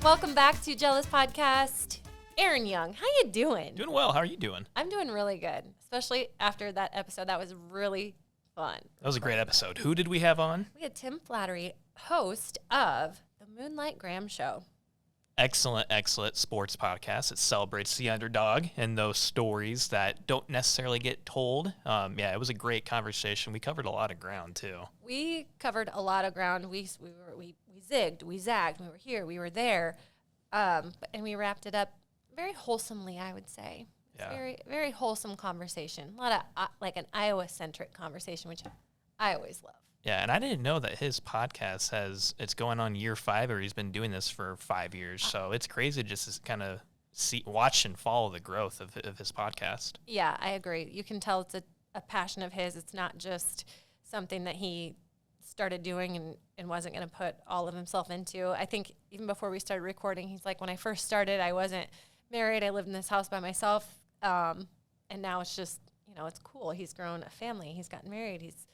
Welcome back to Jealous Podcast. Aaron Young, how you doing? Doing well. How are you doing? I'm doing really good, especially after that episode. That was really fun. That was a great episode. Who did we have on? We had Tim Flattery, host of the Moonlight Graham Show. Excellent sports podcast. It celebrates the underdog and those stories that don't necessarily get told. It was a great conversation. We covered a lot of ground, too. We covered a lot of ground. We zigged, we zagged, we were here, we were there, and we wrapped it up very wholesomely, I would say. It's very, very wholesome conversation. A lot of like an Iowa-centric conversation, which I always love. Yeah, and I didn't know that his podcast it's going on year 5, or he's been doing this for 5 years. So it's crazy just to kind of watch and follow the growth of his podcast. Yeah, I agree. You can tell it's a passion of his. It's not just something that he started doing and wasn't going to put all of himself into. I think even before we started recording, he's like, when I first started, I wasn't married. I lived in this house by myself. And now it's just, it's cool. He's grown a family. He's gotten married. He's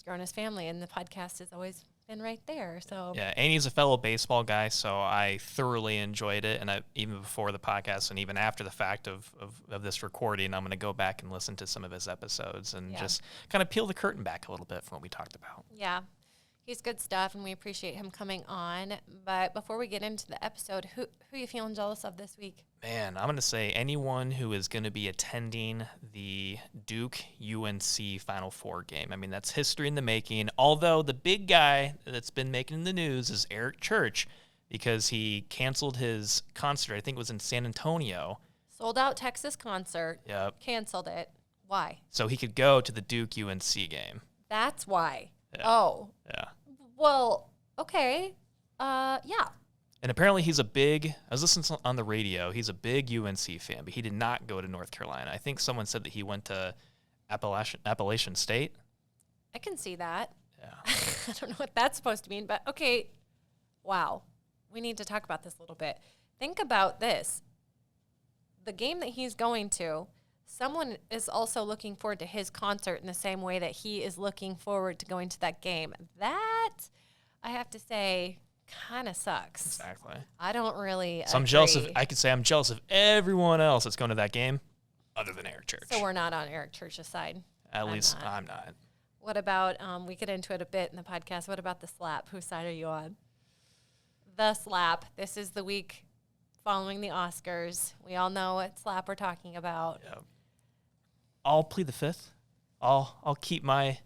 grown his family, and the podcast has always been right there. So yeah, and he's a fellow baseball guy, so I thoroughly enjoyed it. And even before the podcast and even after the fact of this recording, I'm going to go back and listen to some of his episodes and just kind of peel the curtain back a little bit from what we talked about. Yeah, he's good stuff, and we appreciate him coming on. But before we get into the episode, who are you feeling jealous of this week? Man, I'm going to say anyone who is going to be attending the Duke-UNC Final Four game. I mean, that's history in the making, although the big guy that's been making the news is Eric Church because he canceled his concert. I think it was in San Antonio. Sold out Texas concert. Yep. Canceled it. Why? So he could go to the Duke-UNC game. That's why. Yeah. Oh. Yeah. Well, okay. Yeah. And apparently I was listening on the radio, he's a big UNC fan, but he did not go to North Carolina. I think someone said that he went to Appalachian State. I can see that. Yeah. I don't know what that's supposed to mean, but okay. Wow. We need to talk about this a little bit. Think about this. The game that he's going to, someone is also looking forward to his concert in the same way that he is looking forward to going to that game. That, I have to say, kind of sucks. Exactly. I don't really So I'm jealous I'm jealous of everyone else that's going to that game other than Eric Church. So we're not on Eric Church's side. At least I'm not. What about, we get into it a bit in the podcast, what about the slap? Whose side are you on? The slap. This is the week following the Oscars. We all know what slap we're talking about. Yep. I'll plead the fifth. I'll keep my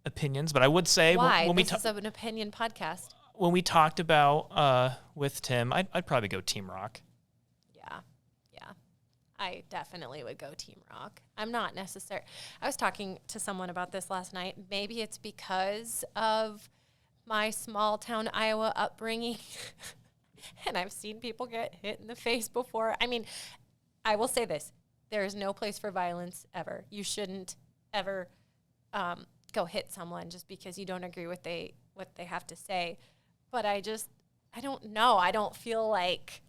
opinions, but I would say why? When this is an opinion podcast. When we talked about with Tim, I'd probably go Team Rock. Yeah. I definitely would go Team Rock. I'm not necessarily. I was talking to someone about this last night. Maybe it's because of my small town Iowa upbringing, and I've seen people get hit in the face before. I mean, I will say this. There is no place for violence ever. You shouldn't ever go hit someone just because you don't agree with what they have to say. But I don't know. I don't feel like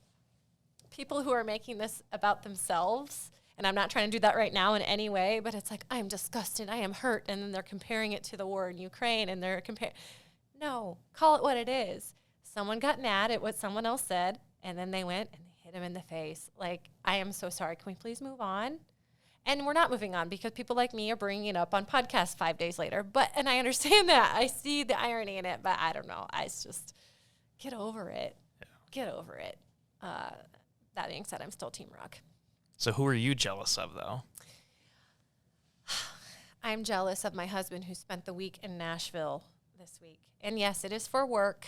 people who are making this about themselves, and I'm not trying to do that right now in any way, but it's like, I am disgusted, I am hurt, and then they're comparing it to the war in Ukraine, and they're No, call it what it is. Someone got mad at what someone else said, and then they went and they hit him in the face. Like, I am so sorry. Can we please move on? And we're not moving on because people like me are bringing it up on podcasts 5 days later. And I understand that. I see the irony in it, but I don't know. It's just, get over it. Yeah. Get over it. That being said, I'm still Team Rock. So who are you jealous of, though? I'm jealous of my husband who spent the week in Nashville this week. And yes, it is for work,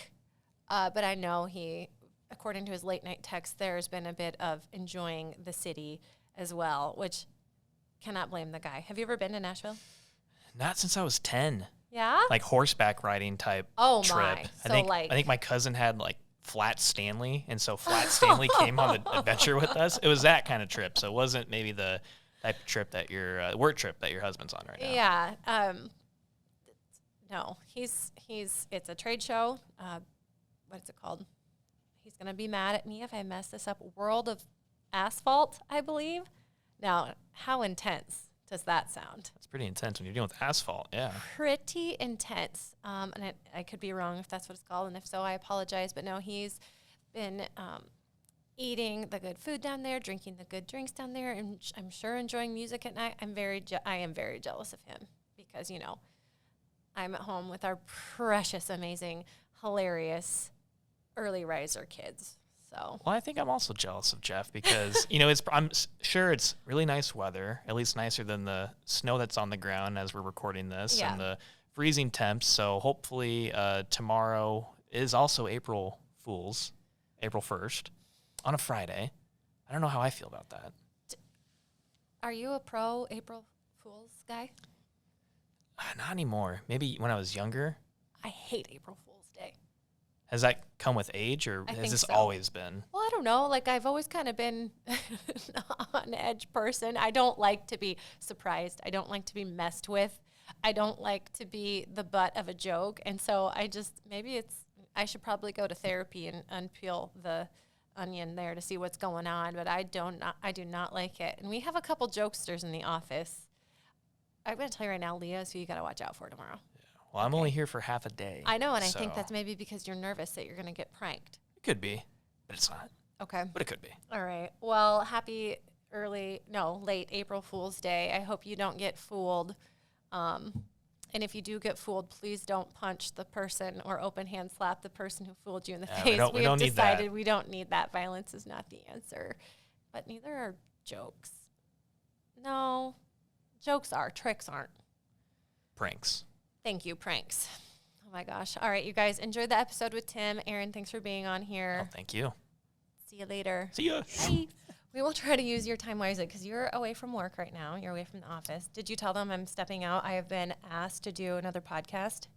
but I know he, according to his late night text, there's been a bit of enjoying the city as well, which cannot blame the guy. Have you ever been to Nashville? Not since I was 10. Yeah? Like horseback riding type trip. My. I think my cousin had like Flat Stanley, and so Flat Stanley came on the adventure with us. It was that kind of trip, so it wasn't maybe the type of trip that work trip that your husband's on right now. Yeah. No, it's a trade show. What's it called? He's going to be mad at me if I mess this up. World of Asphalt, I believe. Now, how intense does that sound? It's pretty intense when you're dealing with asphalt, yeah. Pretty intense. And I could be wrong if that's what it's called, and if so, I apologize. But no, he's been eating the good food down there, drinking the good drinks down there, and I'm sure enjoying music at night. I am very jealous of him because, you know, I'm at home with our precious, amazing, hilarious early riser kids. So, well, I think I'm also jealous of Jeff because, you know, I'm sure it's really nice weather, at least nicer than the snow that's on the ground as we're recording this and the freezing temps. So hopefully tomorrow is also April 1st on a Friday. I don't know how I feel about that. Are you a pro April Fool's guy? Not anymore. Maybe when I was younger. I hate April Fool's Day. Has that come with age, or has this always been? Well, I don't know. Like, I've always kind of been an on-edge person. I don't like to be surprised. I don't like to be messed with. I don't like to be the butt of a joke. And so I should probably go to therapy and unpeel the onion there to see what's going on. But I do not like it. And we have a couple jokesters in the office. I'm going to tell you right now, Leah, so you got to watch out for tomorrow. Well, I'm only here for half a day. I know, and I think that's maybe because you're nervous that you're going to get pranked. It could be, but it's not. Okay. But it could be. All right. Well, late April Fool's Day. I hope you don't get fooled. And if you do get fooled, please don't punch the person or open hand slap the person who fooled you in the face. We have decided we don't need that. Violence is not the answer. But neither are jokes. No. Jokes are. Tricks aren't. Pranks. Thank you, pranks. Oh, my gosh. All right, you guys, enjoyed the episode with Tim. Aaron, thanks for being on here. Oh, thank you. See you later. See ya. Bye. We will try to use your time wisely because you're away from work right now. You're away from the office. Did you tell them I'm stepping out? I have been asked to do another podcast.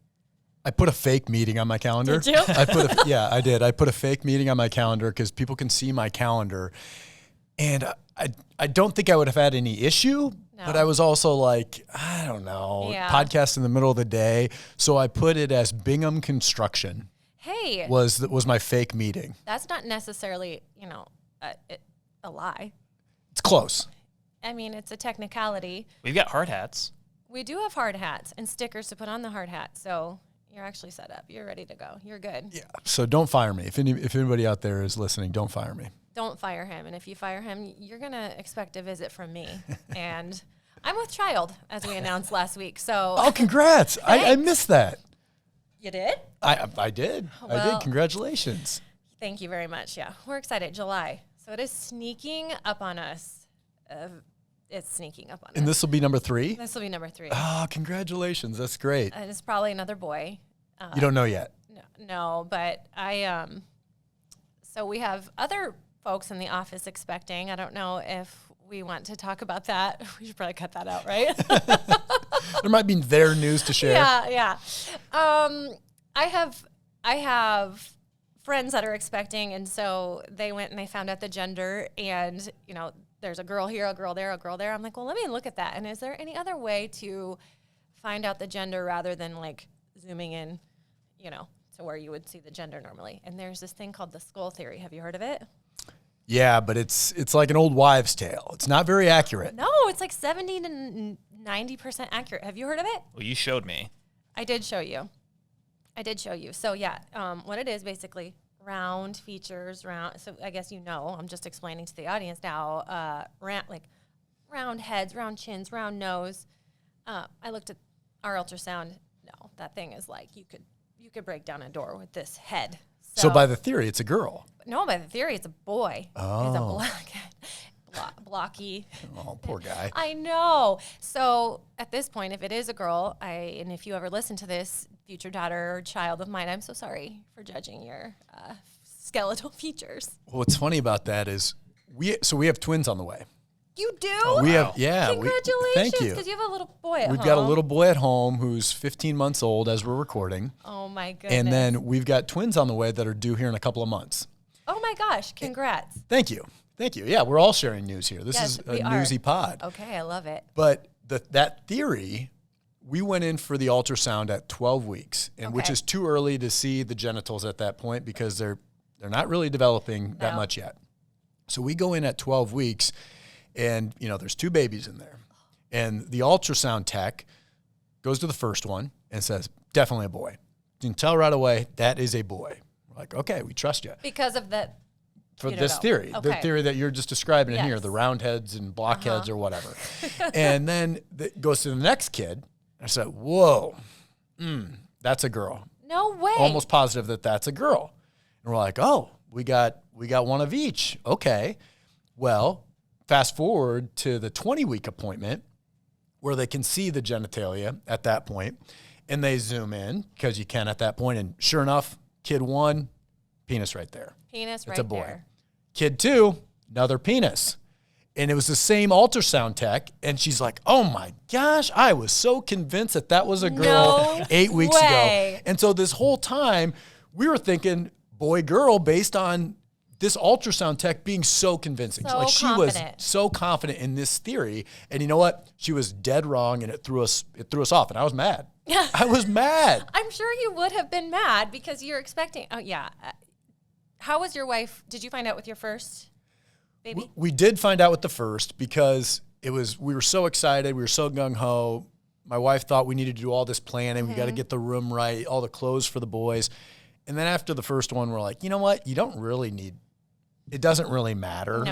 I put a fake meeting on my calendar. Did you? I did. I put a fake meeting on my calendar because people can see my calendar. And I don't think I would have had any issue, but I was also like, I don't know, podcast in the middle of the day. So I put it as Bingham Construction. Hey. Was my fake meeting. That's not necessarily, a lie. It's close. I mean, it's a technicality. We've got hard hats. We do have hard hats and stickers to put on the hard hat. So you're actually set up. You're ready to go. You're good. Yeah. So don't fire me. If anybody out there is listening, don't fire me. Don't fire him. And if you fire him, you're going to expect a visit from me. And I'm with child, as we announced last week. So oh, congrats. I missed that. You did? I did. Well, I did. Congratulations. Thank you very much. Yeah. We're excited. July. So it is sneaking up on us. It's sneaking up on us. And this will be number 3? This will be number 3. Oh, congratulations. That's great. And it's probably another boy. You don't know yet? No, but so we have other folks in the office expecting. I don't know if we want to talk about that. We should probably cut that out, right? There might be their news to share. Yeah. I have friends that are expecting, and so they went and they found out the gender, and there's a girl here, a girl there, a girl there. I'm like, well, let me look at that. And is there any other way to find out the gender rather than like zooming in, to where you would see the gender normally? And there's this thing called the skull theory. Have you heard of it? Yeah, but it's like an old wives' tale. It's not very accurate. No, it's like 70 to 90% accurate. Have you heard of it? Well, you showed me. I did show you. So yeah, what it is basically, round features, So I guess I'm just explaining to the audience now. Round heads, round chins, round nose. I looked at our ultrasound. No, that thing is like you could break down a door with this head. So by the theory, it's a girl. No, by the theory, it's a boy. Oh. It's a blocky. Oh, poor guy. I know. So at this point, if it is a girl, and if you ever listen to this, future daughter or child of mine, I'm so sorry for judging your skeletal features. What's funny about that is we have twins on the way. You do? Oh, we have, yeah. Congratulations. Thank you. Because you have a little boy at home. We've got a little boy at home who's 15 months old as we're recording. Oh, my goodness. And then we've got twins on the way that are due here in a couple of months. Oh, my gosh. Congrats. Thank you. Yeah, we're all sharing news here. This is a newsy pod. Okay, I love it. But that theory, we went in for the ultrasound at 12 weeks, which is too early to see the genitals at that point because they're not really developing that much yet. So we go in at 12 weeks, and there's 2 babies in there. And the ultrasound tech goes to the first one and says, definitely a boy. You can tell right away that is a boy. We're like, okay, we trust you. Because of the for You don't this know. theory, the Okay. theory that you're just describing in here, Yes. the round heads and blockheads or whatever. And then it goes to the next kid. I said, whoa, that's a girl. No way. Almost positive that that's a girl. And we're like, oh, we got one of each. Okay. Well, fast forward to the 20-week appointment where they can see the genitalia at that point, and they zoom in because you can at that point, and sure enough, kid 1, penis right there. Penis right It's a boy. there. Kid 2, another penis. And it was the same ultrasound tech, and she's like, oh my gosh, I was so convinced that was a girl No 8 weeks way. ago. And so this whole time, we were thinking boy-girl based on this ultrasound tech being so convincing. So she confident. was so confident in this theory. And you know what? She was dead wrong, and it threw us off. And I was mad. I was mad. I'm sure you would have been mad because you're expecting. Oh, yeah. How was your wife? Did you find out with your first baby? We did find out with the first because we were so excited. We were so gung-ho. My wife thought we needed to do all this planning. We got to get the room right, all the clothes for the boys. And then after the first one, we're like, you know what? You don't really need, it doesn't really matter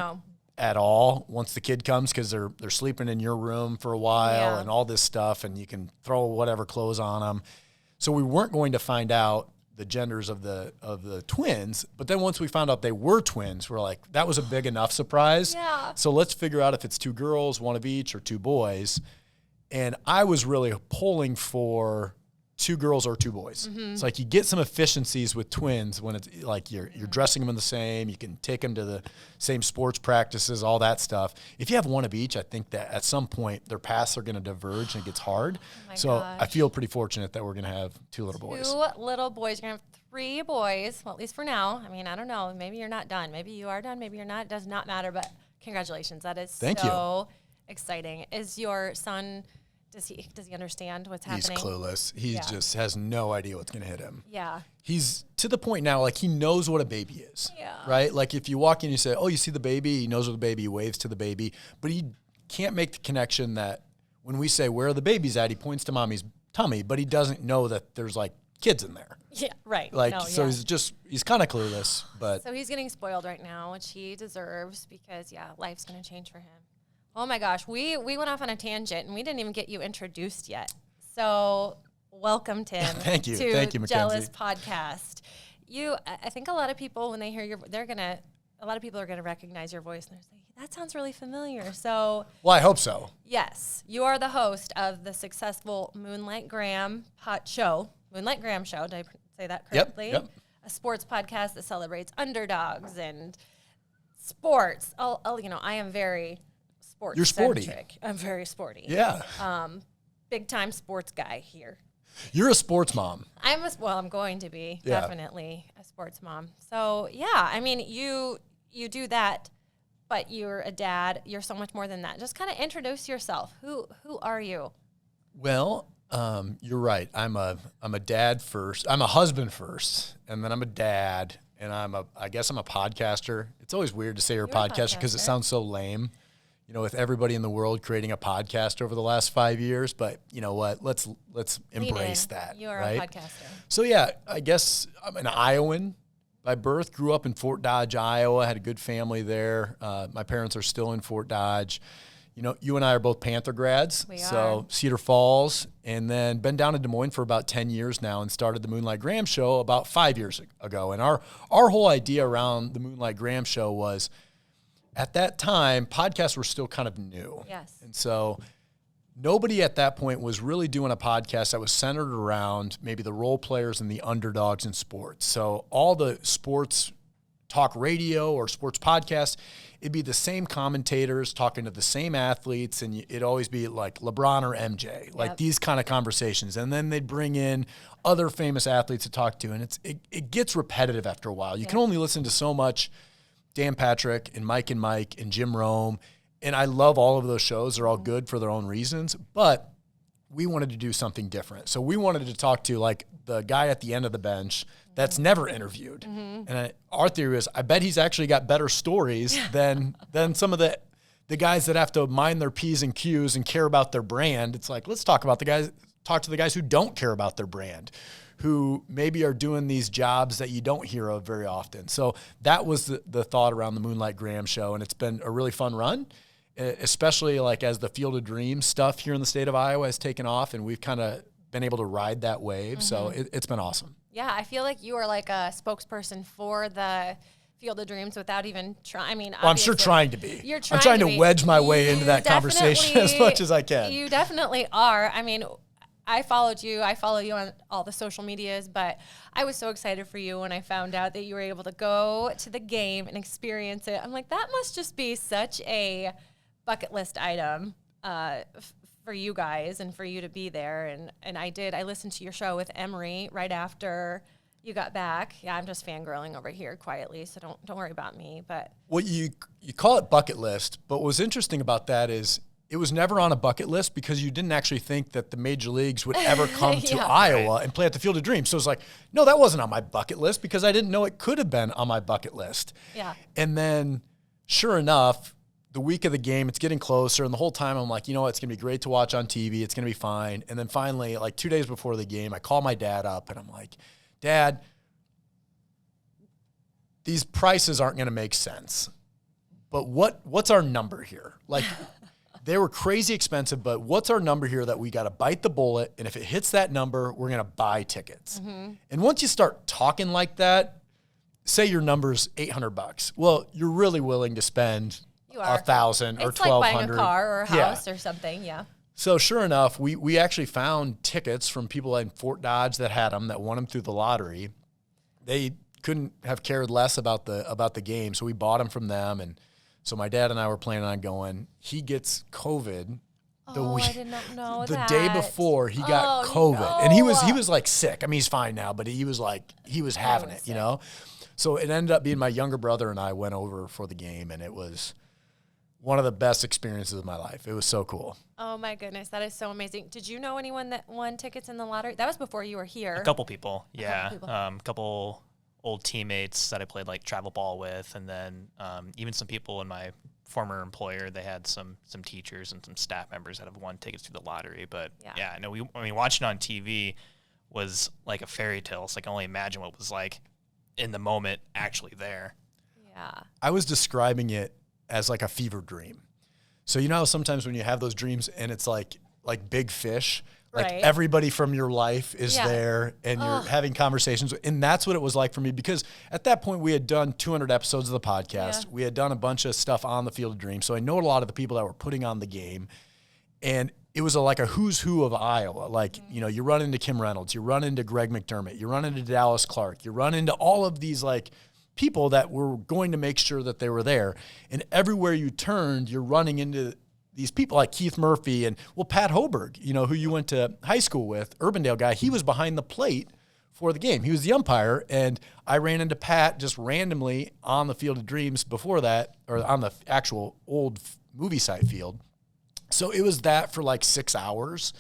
at all once the kid comes because they're sleeping in your room for a while and all this stuff, and you can throw whatever clothes on them. So we weren't going to find out the genders of the twins, but then once we found out they were twins, we're like, that was a big enough surprise. Yeah. So let's figure out if it's 2 girls, 1 of each, or 2 boys. And I was really polling for 2 girls or 2 boys. It's like you get some efficiencies with twins when it's like you're dressing them in the same, you can take them to the same sports practices, all that stuff. If you have 1 of each, I think that at some point their paths are going to diverge and it gets hard. So gosh. I feel pretty fortunate that we're going to have 2 little boys. 2 little boys. You're going to have 3 boys. Well, at least for now. I mean, I don't know. Maybe you're not done. Maybe you are done. Maybe you're not. It does not matter. But congratulations. That is Thank so exciting. Is your son... Does he understand what's He's happening? clueless. He just has no idea what's going to hit him. Yeah. He's to the point now, like he knows what a baby is, right? Like if you walk in, you say, oh, you see the baby, he knows what the baby, he waves to the baby, but he can't make the connection that when we say, where are the babies at? He points to mommy's tummy, but he doesn't know that there's like kids in there. Yeah, right. Like, he's kind of clueless, but. So he's getting spoiled right now, which he deserves because, life's going to change for him. Oh my gosh, we went off on a tangent and we didn't even get you introduced yet. So welcome, Tim. Thank you, to Mackenzie. Jealous Podcast. I think a lot of people when they hear a lot of people are gonna recognize your voice and they're like, that sounds really familiar. So well, I hope so. yes, you are the host of the successful Moonlight Graham Show. Moonlight Graham Show. Did I say that correctly? Yep. A sports podcast that celebrates underdogs and sports. I am very sports. You're sporty. Centric. I'm very sporty. Yeah. Big time sports guy here. You're a sports mom. I'm going to be definitely a sports mom. So I mean, you do that, but you're a dad. You're so much more than that. Just kind of introduce yourself. Who are you? Well, you're right. I'm a dad first. I'm a husband first, and then I'm a dad, and I guess I'm a podcaster. It's always weird to say you're a podcaster because it sounds so lame. With everybody in the world creating a podcast over the last 5 years, but you know what? Let's embrace that. You're right? a podcaster. So I guess I'm an Iowan by birth. Grew up in Fort Dodge, Iowa. Had a good family there. My parents are still in Fort Dodge. You and I are both Panther grads. So Cedar Falls, and then been down in Des Moines for about 10 years now, and started the Moonlight Graham Show about 5 years ago. And our whole idea around the Moonlight Graham Show was, at that time, podcasts were still kind of new. Yes. And so nobody at that point was really doing a podcast that was centered around maybe the role players and the underdogs in sports. So all the sports talk radio or sports podcasts, it'd be the same commentators talking to the same athletes, and it'd always be like LeBron or MJ, like these kind of conversations. And then they'd bring in other famous athletes to talk to, and it gets repetitive after a while. You can only listen to so much Dan Patrick and Mike and Jim Rome. And I love all of those shows. They're all good for their own reasons, but we wanted to do something different. So we wanted to talk to like the guy at the end of the bench that's never interviewed. And our theory is, I bet he's actually got better stories than some of the guys that have to mind their P's and Q's and care about their brand. It's like, let's talk to the guys who don't care about their brand, who maybe are doing these jobs that you don't hear of very often. So that was the thought around the Moonlight Graham Show, and it's been a really fun run, especially like as the Field of Dreams stuff here in the state of Iowa has taken off, and we've kind of been able to ride that wave. So it's been awesome. Yeah, I feel like you are like a spokesperson for the Field of Dreams without even trying. I mean, well, I'm sure trying to be. You're trying I'm trying to to wedge my way into that conversation as much as I can. You definitely are. I mean, I followed you. I follow you on all the social medias, but I was so excited for you when I found out that you were able to go to the game and experience it. I'm like, that must just be such a bucket list item for you guys and for you to be there. And I did. I listened to your show with Emery right after you got back. Yeah, I'm just fangirling over here quietly, so don't worry about me. But well, you call it bucket list, but what's interesting about that is it was never on a bucket list because you didn't actually think that the major leagues would ever come to Iowa and play at the Field of Dreams. So it's like, no, that wasn't on my bucket list because I didn't know it could have been on my bucket list. Yeah. And then sure enough, the week of the game, it's getting closer. And the whole time I'm like, you know what, it's going to be great to watch on TV. It's going to be fine. And then finally, like 2 days before the game, I call my dad up and I'm like, Dad, these prices aren't going to make sense. But what's our number here? Like, they were crazy expensive, but what's our number here that we got to bite the bullet? And if it hits that number, we're going to buy tickets. Mm-hmm. And once you start talking like that, say your number's $800. Well, you're really willing to spend $1,000 or $1,200. It's like buying a car or a house or something. Yeah. So sure enough, we actually found tickets from people in Fort Dodge that had them, that won them through the lottery. They couldn't have cared less about the game, so we bought them from them. And so my dad and I were planning on going. He gets COVID I did not know the day before he got COVID. No. And he was like sick. I mean, he's fine now, but he was having it, sick. You know? So it ended up being my younger brother and I went over for the game, and it was one of the best experiences of my life. It was so cool. Oh my goodness, that is so amazing. Did you know anyone that won tickets in the lottery? That was before you were here. A couple people, yeah. A couple old teammates that I played like travel ball with, and then even some people in my former employer. They had some teachers and some staff members that have won tickets through the lottery. But yeah, I know watching it on TV was like a fairy tale. So I can only imagine what it was like in the moment actually there. Yeah. I was describing it as like a fever dream. So you know how sometimes when you have those dreams and it's like big fish, like everybody from your life is there and you're having conversations. And that's what it was like for me, because at that point we had done 200 episodes of the podcast. Yeah. We had done a bunch of stuff on the Field of Dreams. So I know a lot of the people that were putting on the game, and it was like a who's who of Iowa. Like, you know, you run into Kim Reynolds, you run into Greg McDermott, you run into Dallas Clark, you run into all of these like people that were going to make sure that they were there. And everywhere you turned, you're running into these people like Keith Murphy and, well, Pat Hoberg, you know, who you went to high school with, Urbandale guy. He was behind the plate for the game. He was the umpire, and I ran into Pat just randomly on the Field of Dreams before that, or on the actual old movie site field. So it was that for like 6 hours.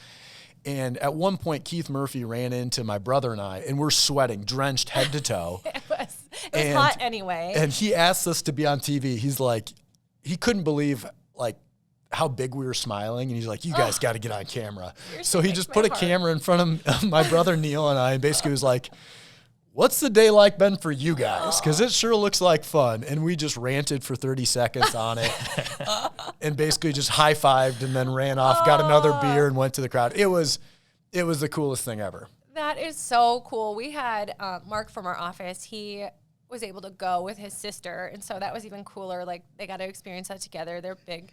And at one point, Keith Murphy ran into my brother and I, and we're sweating, drenched head to toe. It was hot anyway. And he asked us to be on TV. He's like, he couldn't believe like how big we were smiling. And he's like, you guys got to get on camera. So he just put a camera in front of my brother Neil and I, and basically was like, what's the day like been for you guys? Because it sure looks like fun. And we just ranted for 30 seconds on it and basically just high-fived and then ran off, got another beer, and went to the crowd. It was the coolest thing ever. That is so cool. We had Mark from our office. He was able to go with his sister, and so that was even cooler. Like, they got to experience that together. They're big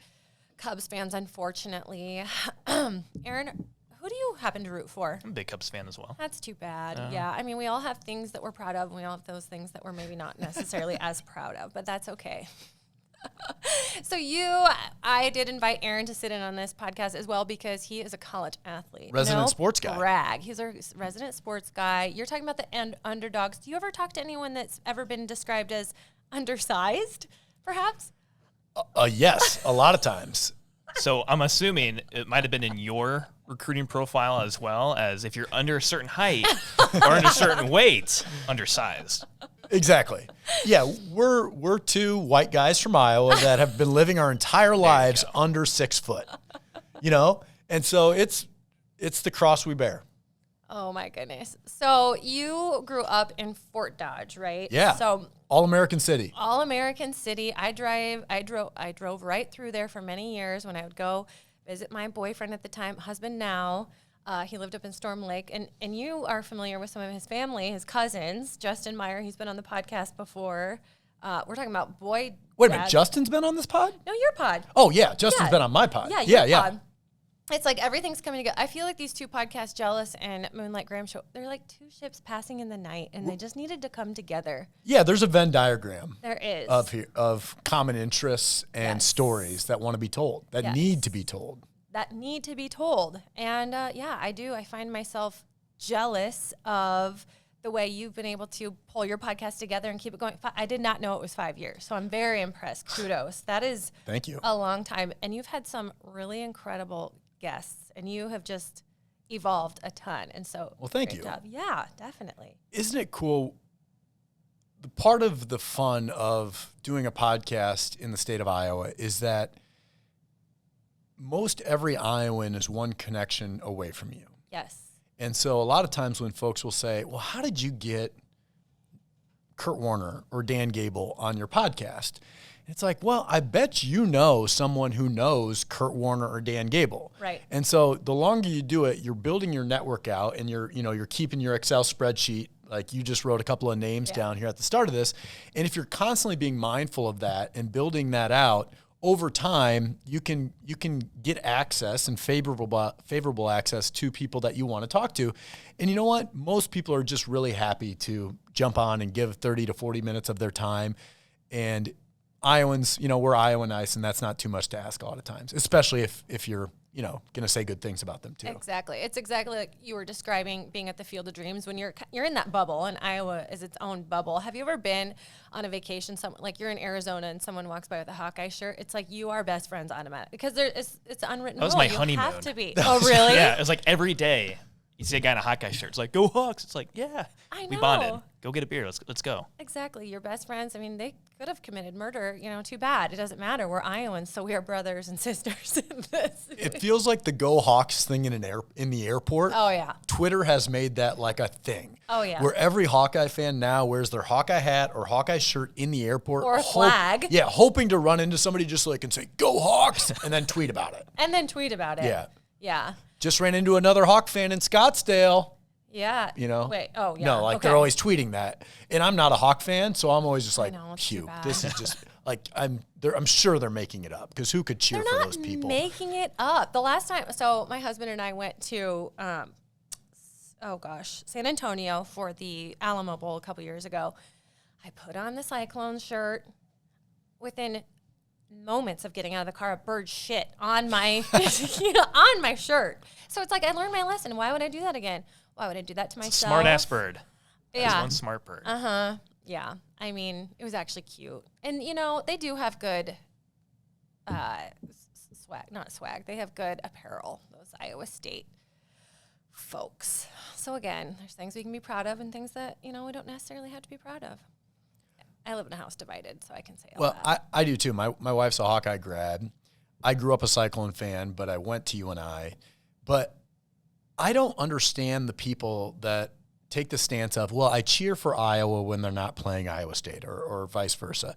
Cubs fans, unfortunately. Aaron, who do you happen to root for? I'm a big Cubs fan as well. That's too bad. Yeah, I mean, we all have things that we're proud of, and we all have those things that we're maybe not necessarily as proud of, but that's okay. So I did invite Aaron to sit in on this podcast as well, because he is a college athlete. Resident sports guy. Brag. He's a resident sports guy. You're talking about the underdogs. Do you ever talk to anyone that's ever been described as undersized, perhaps? Yes, a lot of times. So I'm assuming it might have been in your recruiting profile as well, as if you're under a certain height or under a certain weight, undersized. Exactly. Yeah, we're two white guys from Iowa that have been living our entire lives under 6 foot. You know? And so it's the cross we bear. Oh my goodness. So you grew up in Fort Dodge, right? Yeah. So All-American City. All-American City. I drove right through there for many years when I would go visit my boyfriend at the time, husband now. He lived up in Storm Lake. And you are familiar with some of his family, his cousins. Justin Meyer, he's been on the podcast before. We're talking about Wait a minute, Justin's been on this pod? No, your pod. Oh, yeah, Justin's been on my pod. Yeah, your pod. It's like everything's coming together. I feel like these two podcasts, Jealous and Moonlight Graham Show, they're like two ships passing in the night, and they just needed to come together. Yeah, there's a Venn diagram. There is. Of common interests and stories that want to be told, that need to be told. That need to be told. And yeah, I do. I find myself jealous of the way you've been able to pull your podcast together and keep it going. I did not know it was 5 years, so I'm very impressed. Kudos. That is Thank you. A long time. And you've had some really incredible guests, and you have just evolved a ton. And so, well, thank you. Job. Yeah, definitely. Isn't it cool? The part of the fun of doing a podcast in the state of Iowa is that most every Iowan is one connection away from you. Yes. And so a lot of times when folks will say, well, how did you get Kurt Warner or Dan Gable on your podcast? It's like, well, I bet you know someone who knows Kurt Warner or Dan Gable. Right. And so the longer you do it, you're building your network out, and you're keeping your Excel spreadsheet. Like you just wrote a couple of names down here at the start of this. And if you're constantly being mindful of that and building that out, over time, you can get access and favorable access to people that you want to talk to. And you know what? Most people are just really happy to jump on and give 30 to 40 minutes of their time. And Iowans, we're Iowa nice, and that's not too much to ask a lot of times, especially if you're, going to say good things about them too. Exactly. It's exactly like you were describing being at the Field of Dreams when you're in that bubble, and Iowa is its own bubble. Have you ever been on a vacation, like you're in Arizona and someone walks by with a Hawkeye shirt? It's like you are best friends automatic because it's unwritten rule. That was my you honeymoon. have to be. Oh, really? Yeah, it's like every day you see a guy in a Hawkeye shirt. It's like, go Hawks. It's like, yeah, I know. We bonded. Go get a beer. Let's go. Exactly. You're best friends. I mean, they could have committed murder. Too bad. It doesn't matter. We're Iowans, so we are brothers and sisters in this. It feels like the Go Hawks thing in the airport. Oh, yeah. Twitter has made that like a thing. Oh, yeah. Where every Hawkeye fan now wears their Hawkeye hat or Hawkeye shirt in the airport. Or a flag. Yeah, hoping to run into somebody just so they can say, Go Hawks, and then tweet about it. Yeah. Yeah. Just ran into another Hawk fan in Scottsdale. Yeah. Wait. Oh, yeah. No, they're always tweeting that. And I'm not a Hawk fan, so I'm always just like, phew. This is just like I'm sure they're making it up, because who could cheer for those people? They're not making it up. The last time, so my husband and I went to, San Antonio for the Alamo Bowl a couple years ago. I put on the Cyclone shirt. Within moments of getting out of the car, a bird shit on my on my shirt. So it's like I learned my lesson. Why would I do that again? Why would I do that to myself? Smart ass bird. Yeah. That is one smart bird. Yeah. I mean, it was actually cute. And they do have good swag. They have good apparel, those Iowa State folks. So again, there's things we can be proud of and things that, we don't necessarily have to be proud of. I live in a house divided, so I can say all that. Well, I do too. My wife's a Hawkeye grad. I grew up a Cyclone fan, but I went to UNI. But I don't understand the people that take the stance of, well, I cheer for Iowa when they're not playing Iowa State or vice versa.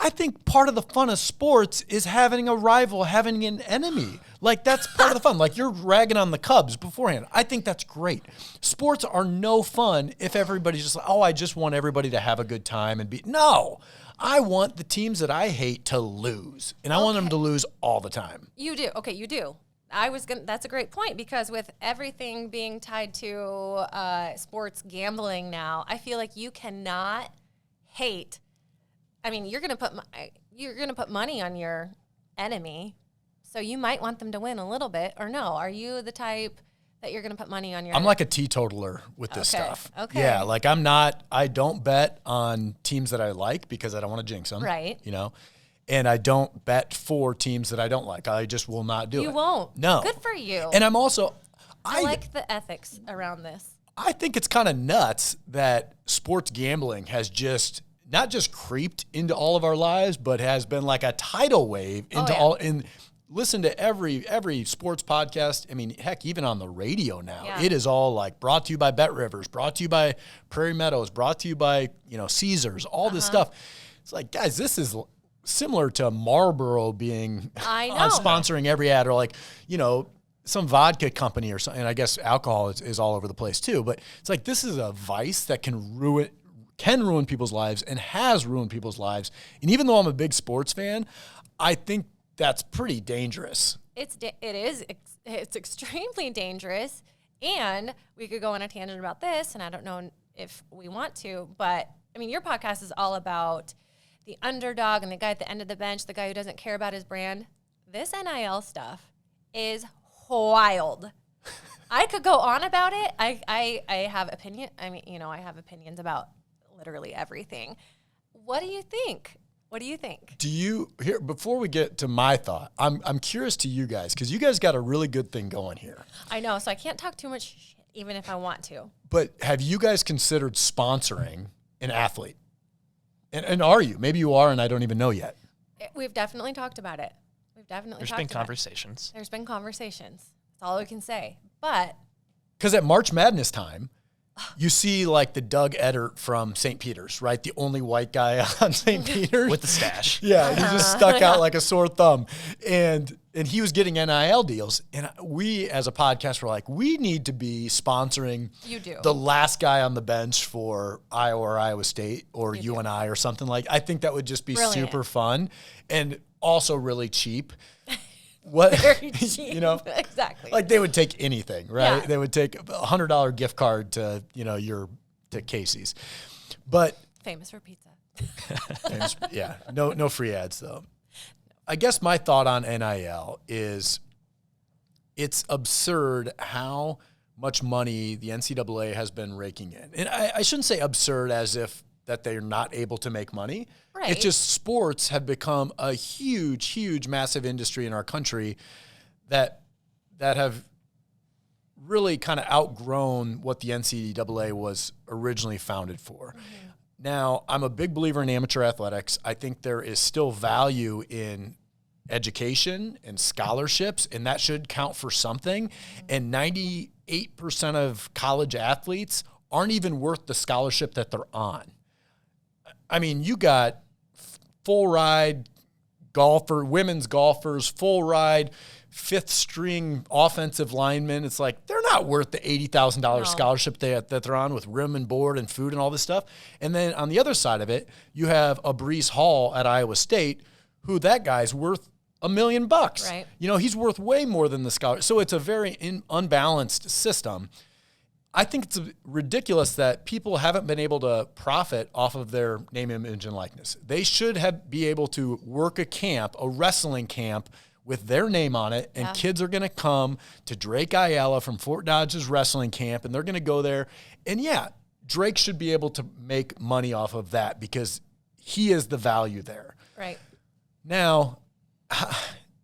I think part of the fun of sports is having a rival, having an enemy. Like, that's part of the fun. Like, you're ragging on the Cubs beforehand. I think that's great. Sports are no fun if everybody's just like, oh, I just want everybody to have a good time and be. No, I want the teams that I hate to lose, and I want them to lose all the time. You do. Okay, you do. That's a great point, because with everything being tied to sports gambling now, I feel like you cannot hate. I mean, you're gonna put money on your enemy, so you might want them to win a little bit, or no? Are you the type that you're gonna put money on your? I'm like a teetotaler with this stuff. Okay. Yeah, like I don't bet on teams that I like because I don't want to jinx them. Right. And I don't bet for teams that I don't like. I just will not do it. You won't. No. Good for you. And I'm also, I like the ethics around this. I think it's kind of nuts that sports gambling has just not just creeped into all of our lives, but has been like a tidal wave into listen to every sports podcast. I mean, heck, even on the radio now, Yeah. it is all like brought to you by Bet Rivers, brought to you by Prairie Meadows, brought to you by, Caesars, all this stuff. It's like, guys, this is similar to Marlboro being sponsoring every ad, or like, some vodka company or something. And I guess alcohol is all over the place too. But it's like, this is a vice that can ruin people's lives and has ruined people's lives. And even though I'm a big sports fan, I think that's pretty dangerous. It's extremely dangerous. And we could go on a tangent about this, and I don't know if we want to, but I mean, your podcast is all about the underdog and the guy at the end of the bench, the guy who doesn't care about his brand. This NIL stuff is wild. I could go on about it. I have opinion. I mean, I have opinions about literally everything. What do you think? Before we get to my thought, I'm curious to you guys, because you guys got a really good thing going here. I know, so I can't talk too much shit, even if I want to. But have you guys considered sponsoring an athlete? And are you? Maybe you are, and I don't even know yet. We've definitely talked about it. There's been conversations. There's been conversations. That's all we can say. But because at March Madness time, you see like the Doug Edert from St. Peter's, right? The only white guy on St. Peter's. With the stash. Yeah, he just stuck out like a sore thumb. And he was getting NIL deals. And we, as a podcast, were like, we need to be sponsoring the last guy on the bench for Iowa or Iowa State or UNI or something like. I think that would just be super fun and also really cheap. Very cheap. Exactly. Like they would take anything, right? Yeah. They would take a $100 gift card to, to Casey's. But famous for pizza. yeah. No free ads though. I guess my thought on NIL is it's absurd how much money the NCAA has been raking in. And I shouldn't say absurd as if that they're not able to make money. Right. It's just sports have become a huge, massive industry in our country that have really kind of outgrown what the NCAA was originally founded for. Mm-hmm. Now, I'm a big believer in amateur athletics. I think there is still value in education and scholarships, and that should count for something. And 98% of college athletes aren't even worth the scholarship that they're on. I mean, you got full ride women's golfers, full ride, fifth string offensive linemen. It's like, they're not worth the $80,000 scholarship that they're on with room and board and food and all this stuff. And then on the other side of it, you have a Breece Hall at Iowa State, who that guy's worth $1 million. Right. He's worth way more than the scholarship. So it's a very unbalanced system. I think it's ridiculous that people haven't been able to profit off of their name, image, and likeness. They should be able to work a wrestling camp with their name on it, and kids are going to come to Drake Ayala from Fort Dodge's wrestling camp, and they're going to go there. And Drake should be able to make money off of that because he is the value there. Right. Now,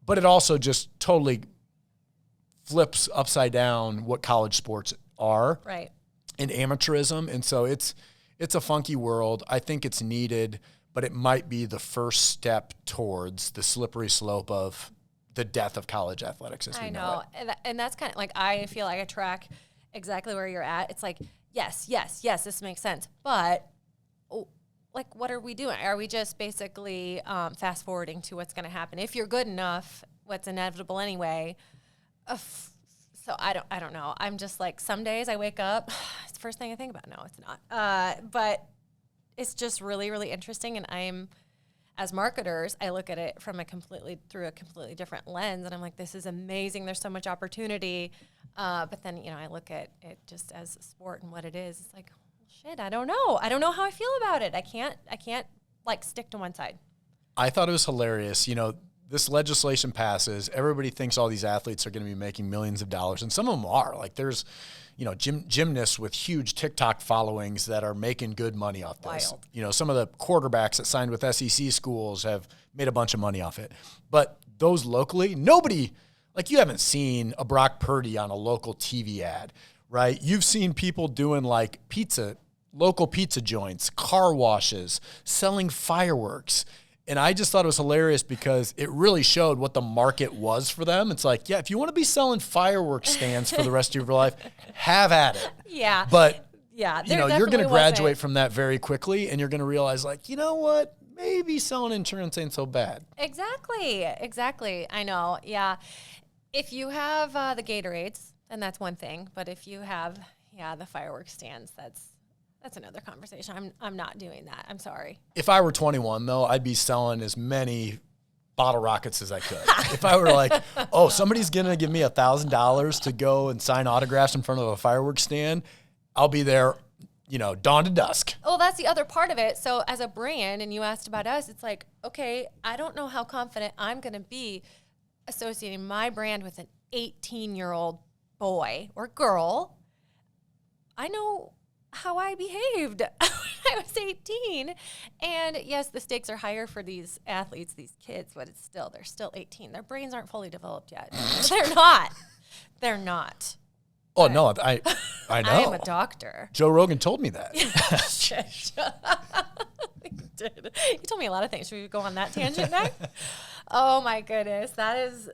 but it also just totally flips upside down what college sports are, right, and amateurism. And so it's a funky world. I think it's needed, but it might be the first step towards the slippery slope of the death of college athletics as we know it. And that's kind of like, I feel like I track exactly where you're at. It's like, yes, this makes sense. But like, what are we doing? Are we just basically fast forwarding to what's going to happen? If you're good enough, what's inevitable anyway. So I don't know. I'm just like, some days I wake up, it's the first thing I think about. No, it's not. But it's just really, really interesting. And as marketers, I look at it through a completely different lens. And I'm like, this is amazing. There's so much opportunity. But then, I look at it just as a sport and what it is. It's like, shit, I don't know. I don't know how I feel about it. I can't like stick to one side. I thought it was hilarious. This legislation passes, everybody thinks all these athletes are going to be making millions of dollars, and some of them are. Like there's, gymnasts with huge TikTok followings that are making good money off this. Wild. Some of the quarterbacks that signed with SEC schools have made a bunch of money off it. But those locally, nobody, like you haven't seen a Brock Purdy on a local TV ad, right? You've seen people doing like local pizza joints, car washes, selling fireworks. And I just thought it was hilarious because it really showed what the market was for them. It's like, yeah, if you want to be selling fireworks stands for the rest of your life, have at it. Yeah. But, yeah, you're going to graduate from that very quickly, and you're going to realize, like, you know what? Maybe selling insurance ain't so bad. Exactly. I know. Yeah. If you have the Gatorades, then that's one thing. But if you have, the fireworks stands, that's another conversation. I'm not doing that. I'm sorry. If I were 21, though, I'd be selling as many bottle rockets as I could. If I were like, oh, somebody's going to give me $1,000 to go and sign autographs in front of a fireworks stand, I'll be there, dawn to dusk. Well, that's the other part of it. So as a brand, and you asked about us, it's like, okay, I don't know how confident I'm going to be associating my brand with an 18-year-old boy or girl. I know how I behaved when I was 18. And yes, the stakes are higher for these athletes, they're still 18. Their brains aren't fully developed yet. They're not. Oh, no, I know. I am a doctor. Joe Rogan told me that. You told me a lot of things. Should we go on that tangent next? Oh my goodness. That is,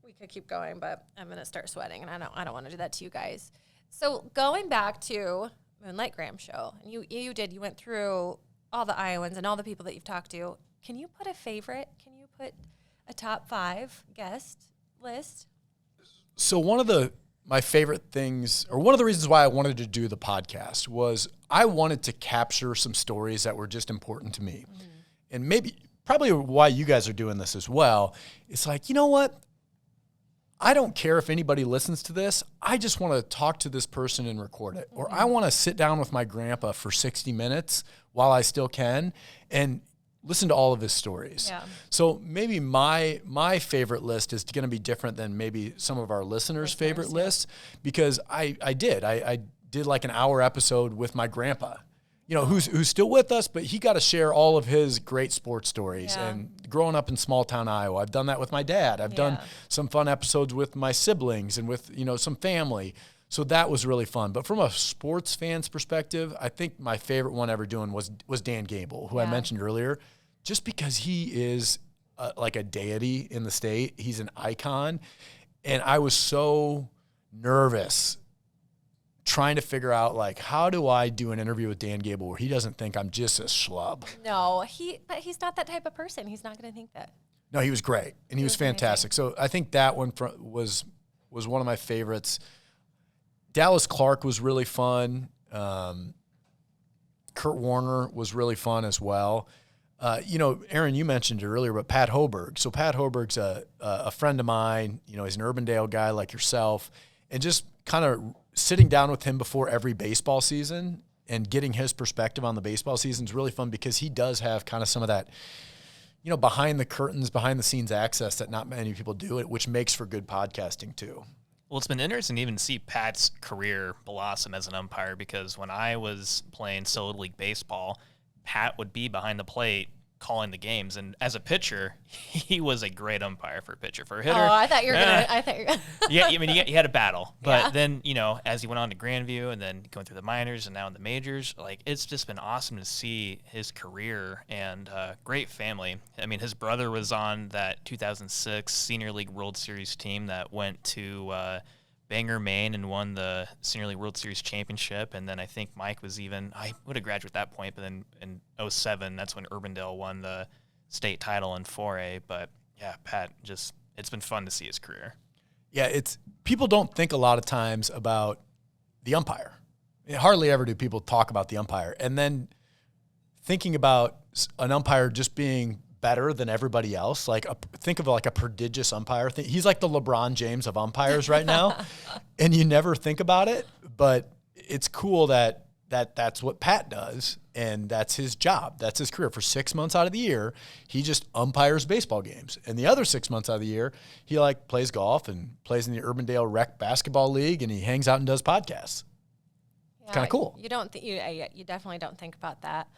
we could keep going, but I'm going to start sweating, and I don't want to do that to you guys. So going back to Moonlight Graham Show, and you went through all the Iowans and all the people that you've talked to. Can you put a favorite? Can you put a top 5 guest list? So one of my favorite things, or one of the reasons why I wanted to do the podcast, was I wanted to capture some stories that were just important to me. Mm-hmm. And probably why you guys are doing this as well. It's like, you know what? I don't care if anybody listens to this. I just want to talk to this person and record it. Mm-hmm. Or I want to sit down with my grandpa for 60 minutes while I still can and listen to all of his stories. Yeah. So maybe my favorite list is going to be different than maybe some of our listeners' favorite lists, because I did like an hour episode with my grandpa, who's still with us, but he got to share all of his great sports stories. Yeah. And growing up in small town Iowa, I've done that with my dad. I've done some fun episodes with my siblings and with, some family. So that was really fun. But from a sports fan's perspective, I think my favorite one ever doing was Dan Gable, who I mentioned earlier, just because he is like a deity in the state. He's an icon. And I was so nervous trying to figure out, like, how do I do an interview with Dan Gable where he doesn't think I'm just a schlub? No, but he's not that type of person. He's not going to think that. No, he was great, and he was fantastic. Amazing. So I think that one was one of my favorites. Dallas Clark was really fun. Kurt Warner was really fun as well. Aaron, you mentioned it earlier, but Pat Hoberg. So Pat Hoberg's a friend of mine. He's an Urbandale guy like yourself, and just kind of sitting down with him before every baseball season and getting his perspective on the baseball season is really fun, because he does have kind of some of that, behind the curtains, behind the scenes access that not many people do, which makes for good podcasting too. Well, it's been interesting to even see Pat's career blossom as an umpire, because when I was playing solo league baseball, Pat would be behind the plate calling the games, and as a pitcher, he was a great umpire for a pitcher. For a hitter, I thought you were gonna. Yeah, I mean, you had a battle, but then as he went on to Grandview and then going through the minors and now in the majors, like, it's just been awesome to see his career, and great family. I mean, his brother was on that 2006 Senior League World Series team that went to Bangor, Maine, and won the Senior League World Series championship. And then I think Mike was I would have graduated at that point, but then in 2007, that's when Urbandale won the state title in 4A. But yeah, Pat, it's been fun to see his career. Yeah, people don't think a lot of times about the umpire. Hardly ever do people talk about the umpire. And then thinking about an umpire just being better than everybody else, think of like a prodigious umpire. He's like the LeBron James of umpires right now, and you never think about it, but it's cool that's what Pat does, and that's his job. That's his career. For 6 months out of the year, he just umpires baseball games, and the other 6 months out of the year, he plays golf and plays in the Urbandale Rec Basketball League, and he hangs out and does podcasts. Yeah, kind of cool. You definitely don't think about that.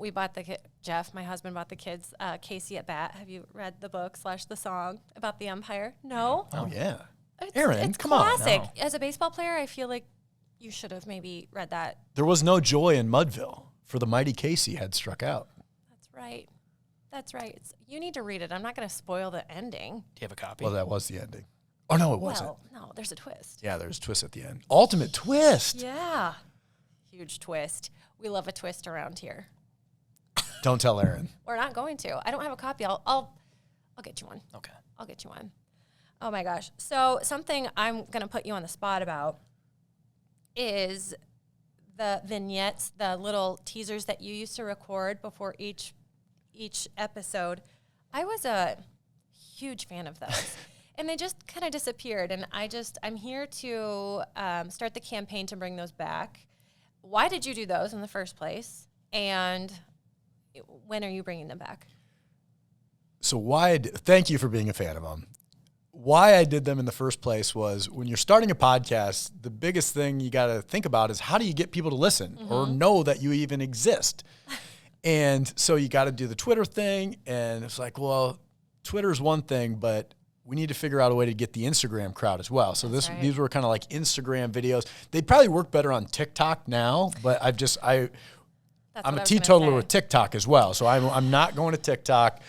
We bought Jeff, my husband, bought the kids Casey at Bat. Have you read the book / the song about the umpire? No? Oh, yeah. Aaron, it's come classic. On. No. As a baseball player, I feel like you should have maybe read that. There was no joy in Mudville, for the mighty Casey had struck out. That's right. That's right. You need to read it. I'm not going to spoil the ending. Do you have a copy? Well, that was the ending. Oh, no, it wasn't. Well, no, there's a twist. Yeah, there's a twist at the end. Ultimate twist. Yeah. Huge twist. We love a twist around here. Don't tell Aaron. We're not going to. I don't have a copy. I'll get you one. Okay. I'll get you one. Oh my gosh. So something I'm going to put you on the spot about is the vignettes, the little teasers that you used to record before each episode. I was a huge fan of those. And they just kind of disappeared. And I'm here to start the campaign to bring those back. Why did you do those in the first place? And when are you bringing them back? So thank you for being a fan of them. Why I did them in the first place was when you're starting a podcast, the biggest thing you got to think about is how do you get people to listen or know that you even exist? And so you got to do the Twitter thing. And it's like, well, Twitter's one thing, but we need to figure out a way to get the Instagram crowd as well. So these were kind of like Instagram videos. They'd probably work better on TikTok now, but I'm a teetotaler with TikTok as well. So I'm not going to TikTok.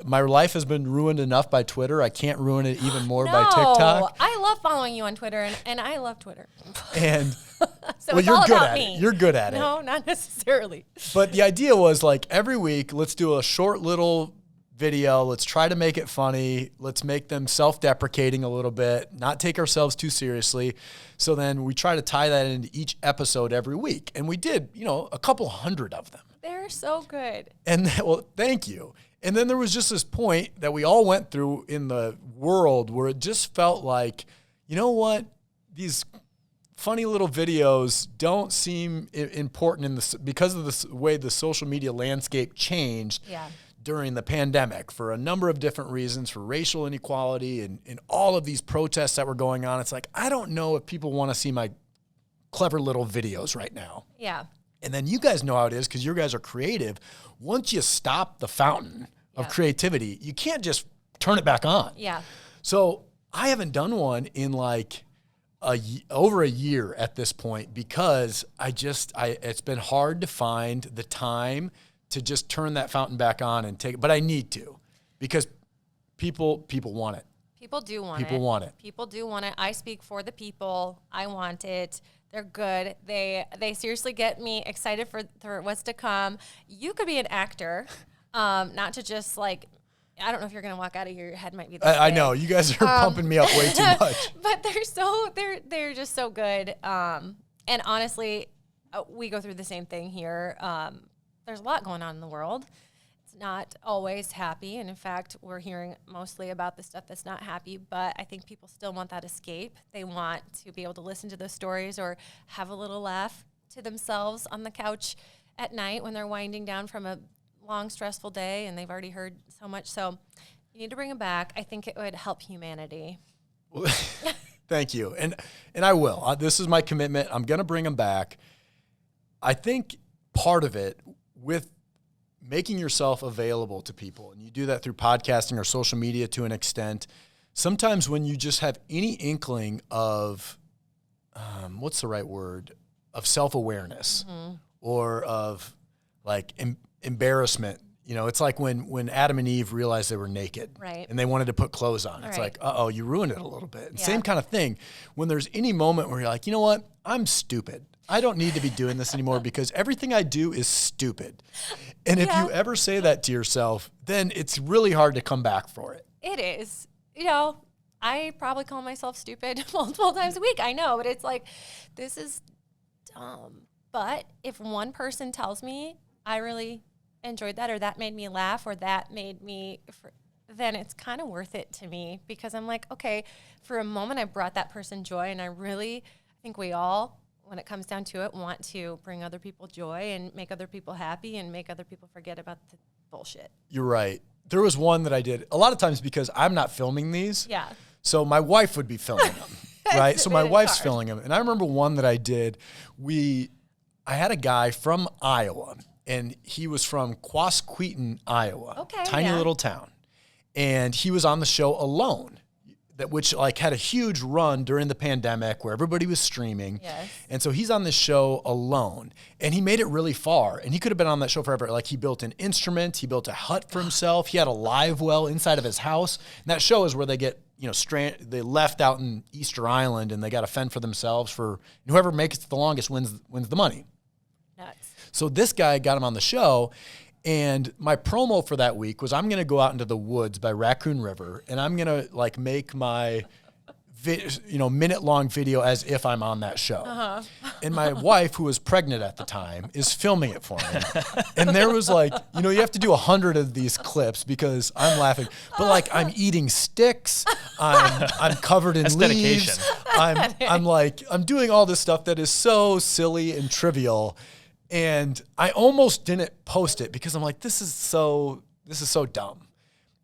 My life has been ruined enough by Twitter. I can't ruin it even more by TikTok. I love following you on Twitter, and I love Twitter. And so well, you're good at it. You're good at it. No, not necessarily. But the idea was like every week, let's do a short little video. Let's try to make it funny. Let's make them self-deprecating a little bit, not take ourselves too seriously. So then we try to tie that into each episode every week. And we did, a couple hundred of them. They're so good. And well, thank you. And then there was just this point that we all went through in the world where it just felt like, you know what? These funny little videos don't seem important because of the way the social media landscape changed. Yeah. During the pandemic for a number of different reasons, for racial inequality and all of these protests that were going on. It's like, I don't know if people want to see my clever little videos right now. Yeah. And then you guys know how it is because you guys are creative. Once you stop the fountain of creativity, you can't just turn it back on. Yeah. So I haven't done one in like over a year at this point because it's been hard to find the time to just turn that fountain back on and take it. But I need to because people want it. People do want it. People want it. People do want it. I speak for the people. I want it. They're good. They seriously get me excited for what's to come. You could be an actor, not to just like, I don't know if you're going to walk out of here. Your head might be I know. You guys are pumping me up way too much. But they're just so good. And honestly, we go through the same thing here. There's a lot going on in the world. It's not always happy. And in fact, we're hearing mostly about the stuff that's not happy, but I think people still want that escape. They want to be able to listen to those stories or have a little laugh to themselves on the couch at night when they're winding down from a long, stressful day and they've already heard so much. So you need to bring them back. I think it would help humanity. Thank you. And I will. This is my commitment. I'm going to bring them back. I think part of it with making yourself available to people, and you do that through podcasting or social media to an extent, sometimes when you just have any inkling of, what's the right word, of self-awareness or of like embarrassment, it's like when Adam and Eve realized they were naked and they wanted to put clothes on. It's like, uh-oh, you ruined it a little bit. And same kind of thing. When there's any moment where you're like, you know what, I'm stupid. I don't need to be doing this anymore because everything I do is stupid. And if you ever say that to yourself, then it's really hard to come back for it. It is. I probably call myself stupid multiple times a week. I know, but it's like, this is dumb. But if one person tells me I really enjoyed that or that made me laugh or that made me, then it's kind of worth it to me because I'm like, okay, for a moment I brought that person joy and I think we all, when it comes down to it, want to bring other people joy and make other people happy and make other people forget about the bullshit. You're right. There was one that I did a lot of times because I'm not filming these. Yeah. So my wife would be filming them, right? So my wife's filming them. And I remember one that I did. I had a guy from Iowa, and he was from Quasqueton, Iowa. Okay. Tiny little town. And he was on the show alone. which like had a huge run during the pandemic where everybody was streaming. Yes. And so he's on this show alone, and he made it really far, and he could have been on that show forever. Like he built an instrument, he built a hut for himself. He had a live well inside of his house. And that show is where they get, they left out in Easter Island and they got to fend for themselves and whoever makes it the longest wins the money. Nuts. So this guy got him on the show. And my promo for that week was I'm going to go out into the woods by Raccoon River, and I'm going to like make my minute-long video as if I'm on that show. Uh-huh. And my wife, who was pregnant at the time, is filming it for me. And there was like, you have to do 100 of these clips because I'm laughing. But like I'm eating sticks, I'm covered in That's leaves. dedication. I'm doing all this stuff that is so silly and trivial. And I almost didn't post it because I'm like, this is so dumb.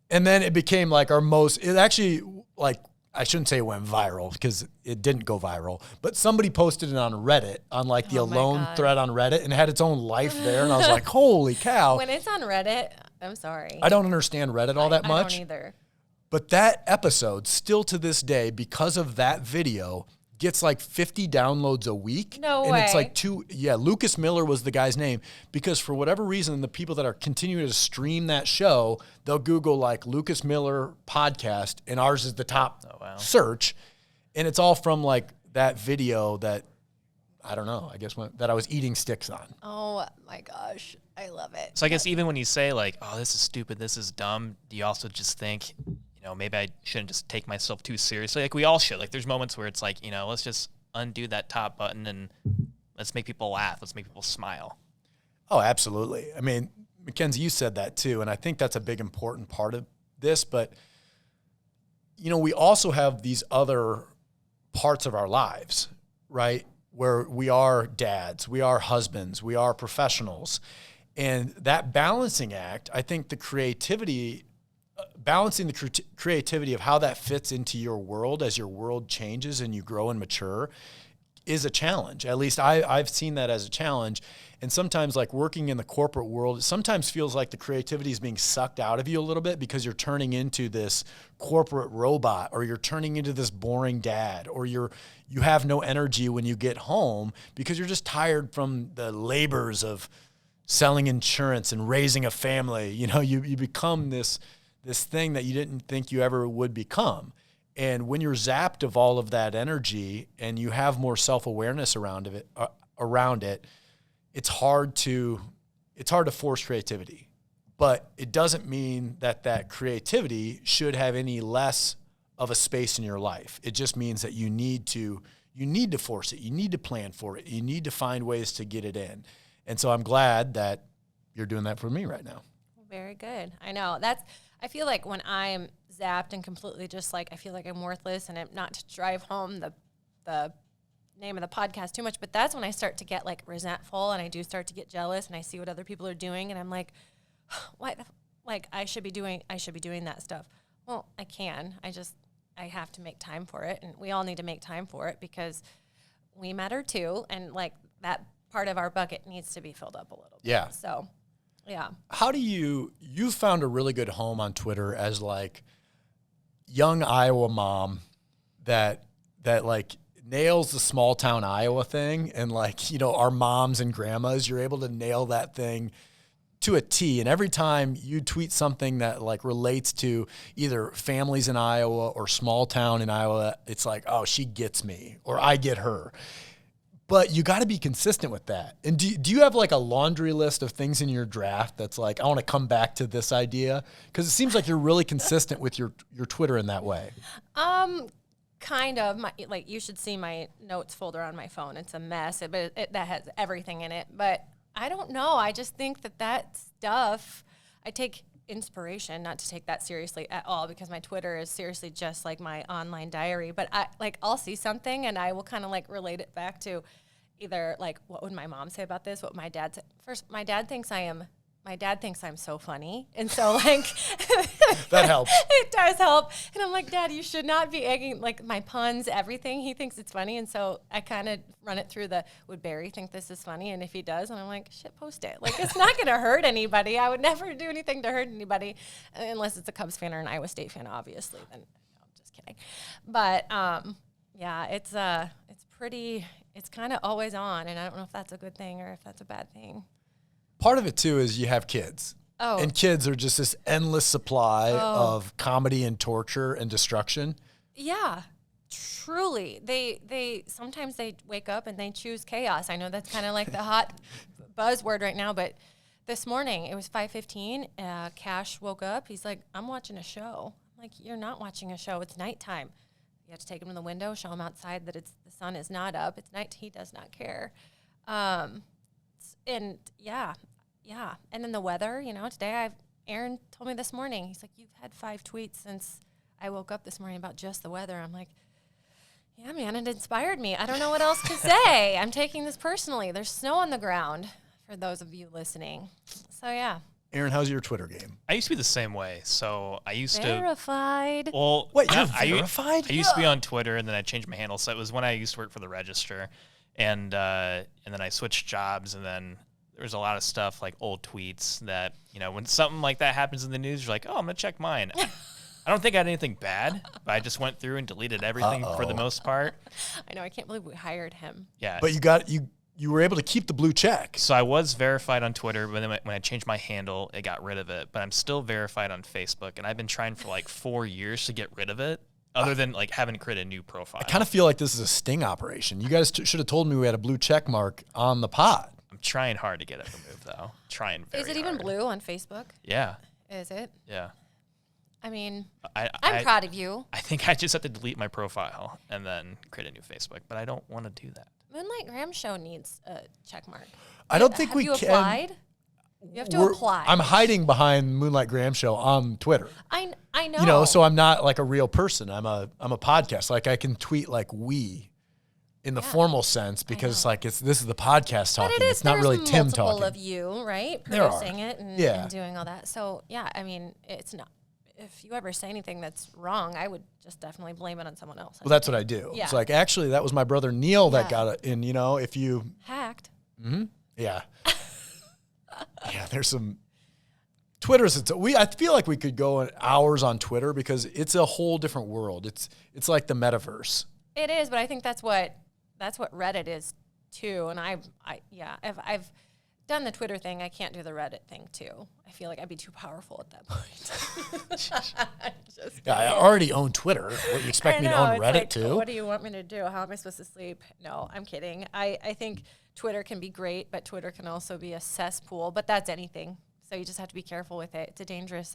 And then it became like it actually, like, I shouldn't say it went viral because it didn't go viral, but somebody posted it on Reddit, on like the alone thread on Reddit, and it had its own life there. And I was like, holy cow. When it's on Reddit, I'm sorry. I don't understand Reddit all that much. I don't either. But that episode, still to this day, because of that video, gets like 50 downloads a week. No and way. It's like Lucas Miller was the guy's name, because for whatever reason, the people that are continuing to stream that show, they'll Google like Lucas Miller podcast, and ours is the top search. And it's all from like that video that, I don't know, that I was eating sticks on. Oh my gosh. I love it. So I guess even when you say like, oh, this is stupid, this is dumb, do you also just think, maybe I shouldn't just take myself too seriously? Like we all should. Like there's moments where it's like, let's just undo that top button and let's make people laugh. Let's make people smile. Oh, absolutely. I mean, Mackenzie, you said that too. And I think that's a big, important part of this. But, we also have these other parts of our lives, right? Where we are dads, we are husbands, we are professionals. And that balancing act, I think balancing the creativity of how that fits into your world as your world changes and you grow and mature is a challenge. At least I've seen that as a challenge. And sometimes like working in the corporate world, it sometimes feels like the creativity is being sucked out of you a little bit because you're turning into this corporate robot, or you're turning into this boring dad, or you have no energy when you get home because you're just tired from the labors of selling insurance and raising a family. You become this thing that you didn't think you ever would become. And when you're zapped of all of that energy and you have more self-awareness around it, it's hard to force creativity. But it doesn't mean that creativity should have any less of a space in your life. It just means that you need to force it. You need to plan for it. You need to find ways to get it in. And so I'm glad that you're doing that for me right now. Very good. I know. I feel like when I'm zapped and completely just like, I feel like I'm worthless, and I'm not to drive home the name of the podcast too much, but that's when I start to get like resentful, and I do start to get jealous, and I see what other people are doing, and I'm like, what? Like I should be doing that stuff. Well, I can. I have to make time for it, and we all need to make time for it because we matter too, and like that part of our bucket needs to be filled up a little bit. Yeah. So, yeah. How do you found a really good home on Twitter as like young Iowa mom that like nails the small town Iowa thing, and like, our moms and grandmas, you're able to nail that thing to a T. And every time you tweet something that like relates to either families in Iowa or small town in Iowa, it's like, oh, she gets me, or I get her. But you got to be consistent with that. And do you have like a laundry list of things in your draft that's like, I want to come back to this idea? Because it seems like you're really consistent with your Twitter in that way. Kind of. Like you should see my notes folder on my phone. It's a mess, but that has everything in it. But I don't know. I just think that stuff, I take inspiration, not to take that seriously at all, because my Twitter is seriously just like my online diary. But I'll see something and I will kind of like relate it back to either like, what would my mom say about this? What would my dad say? First, my dad thinks I'm so funny. And so like that helps. It does help. And I'm like, Dad, you should not be egging like my puns, everything. He thinks it's funny. And so I kind of run it through would Barry think this is funny? And if he does, and I'm like, shit, post it. Like, it's not going to hurt anybody. I would never do anything to hurt anybody unless it's a Cubs fan or an Iowa State fan, obviously. Then I'm just Just kidding. But yeah, it's kind of always on, and I don't know if that's a good thing or if that's a bad thing. Part of it too is you have kids. Oh. And kids are just this endless supply of comedy and torture and destruction. Yeah. Truly. They sometimes they wake up and they choose chaos. I know that's kind of like the hot buzzword right now, but this morning it was 5:15. Cash woke up. He's like, "I'm watching a show." I'm like, "You're not watching a show. It's nighttime." You have to take him to the window, show him outside that the sun is not up. It's night. He does not care. And yeah. And then the weather, today Aaron told me this morning, he's like, "You've had 5 tweets since I woke up this morning about just the weather." I'm like, yeah, man, it inspired me. I don't know what else to say. I'm taking this personally. There's snow on the ground for those of you listening. So, yeah. Aaron, how's your Twitter game? I used to be the same way. So I used Verified. Well, wait, you're verified? I used to be on Twitter, and then I changed my handle. So it was when I used to work for the Register, and then I switched jobs, and then there was a lot of stuff like old tweets that when something like that happens in the news, you're like, oh, I'm gonna check mine. I don't think I had anything bad, but I just went through and deleted everything for the most part. I know. I can't believe we hired him. Yeah. But you were able to keep the blue check. So I was verified on Twitter, but then when I changed my handle, it got rid of it. But I'm still verified on Facebook, and I've been trying for like 4 years to get rid of it, other than like having to create a new profile. I kind of feel like this is a sting operation. You guys should have told me we had a blue check mark on the pod. I'm trying hard to get it removed, though. Trying very hard. Is it even blue on Facebook? Yeah. Is it? Yeah. I mean, I'm proud of you. I think I just have to delete my profile and then create a new Facebook, but I don't want to do that. Moonlight Graham Show needs a check mark. I don't think we can. Have you applied? You have to apply. I'm hiding behind Moonlight Graham Show on Twitter. I know. So I'm not like a real person. I'm a podcast. Like I can tweet like we in the formal sense because like this is the podcast talking. But it's not really Tim talking. Multiple of you, right? There are. Producing it and doing all that. So yeah, I mean, it's not. If you ever say anything that's wrong, I would just definitely blame it on someone else. Well, that's what I do. Yeah. It's like, actually, that was my brother Neil that got it. And, if you... Hacked. Mm-hmm. Yeah. Yeah, there's some... Twitter's... I feel like we could go hours on Twitter because it's a whole different world. It's like the metaverse. It is, but I think that's what Reddit is, too. And if I've done the Twitter thing, I can't do the Reddit thing too. I feel like I'd be too powerful at that point. I already own Twitter. What, you expect me to own Reddit too? What do you want me to do? How am I supposed to sleep? No, I'm kidding. I think Twitter can be great, but Twitter can also be a cesspool. But that's anything. So you just have to be careful with it. It's a dangerous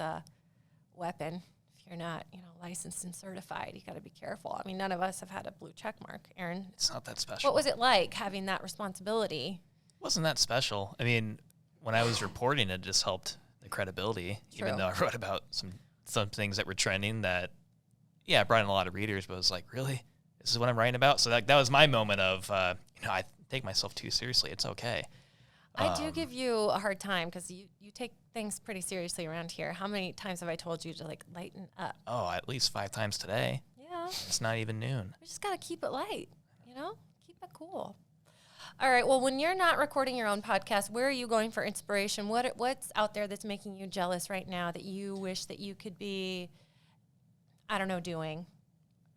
weapon. If you're not, licensed and certified, you got to be careful. I mean, none of us have had a blue check mark, Aaron. It's not that special. What was it like having that responsibility? Wasn't that special. I mean, when I was reporting, it just helped the credibility. True. Even though I wrote about some things that were trending that, brought in a lot of readers, but it was like, really? This is what I'm writing about? So that was my moment of, I take myself too seriously. It's okay. I do give you a hard time because you take things pretty seriously around here. How many times have I told you to, lighten up? Oh, at least 5 times today. Yeah. It's not even noon. We just got to keep it light, Keep it cool. All right. Well, when you're not recording your own podcast, where are you going for inspiration? What's out there that's making you jealous right now that you wish that you could be, I don't know, doing?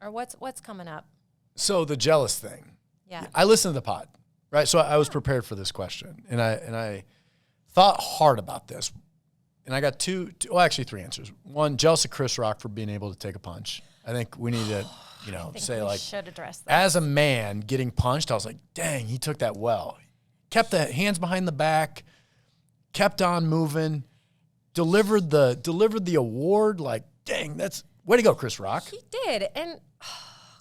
Or what's coming up? So the jealous thing. Yeah. I listened to the pod, right? So I was prepared for this question, and I thought hard about this, and I got three answers. One, jealous of Chris Rock for being able to take a punch. I think we need to, say like, should address that. As a man getting punched, I was like, dang, he took that well. Kept the hands behind the back, kept on moving, delivered the award. Like, dang, that's way to go, Chris Rock. He did, and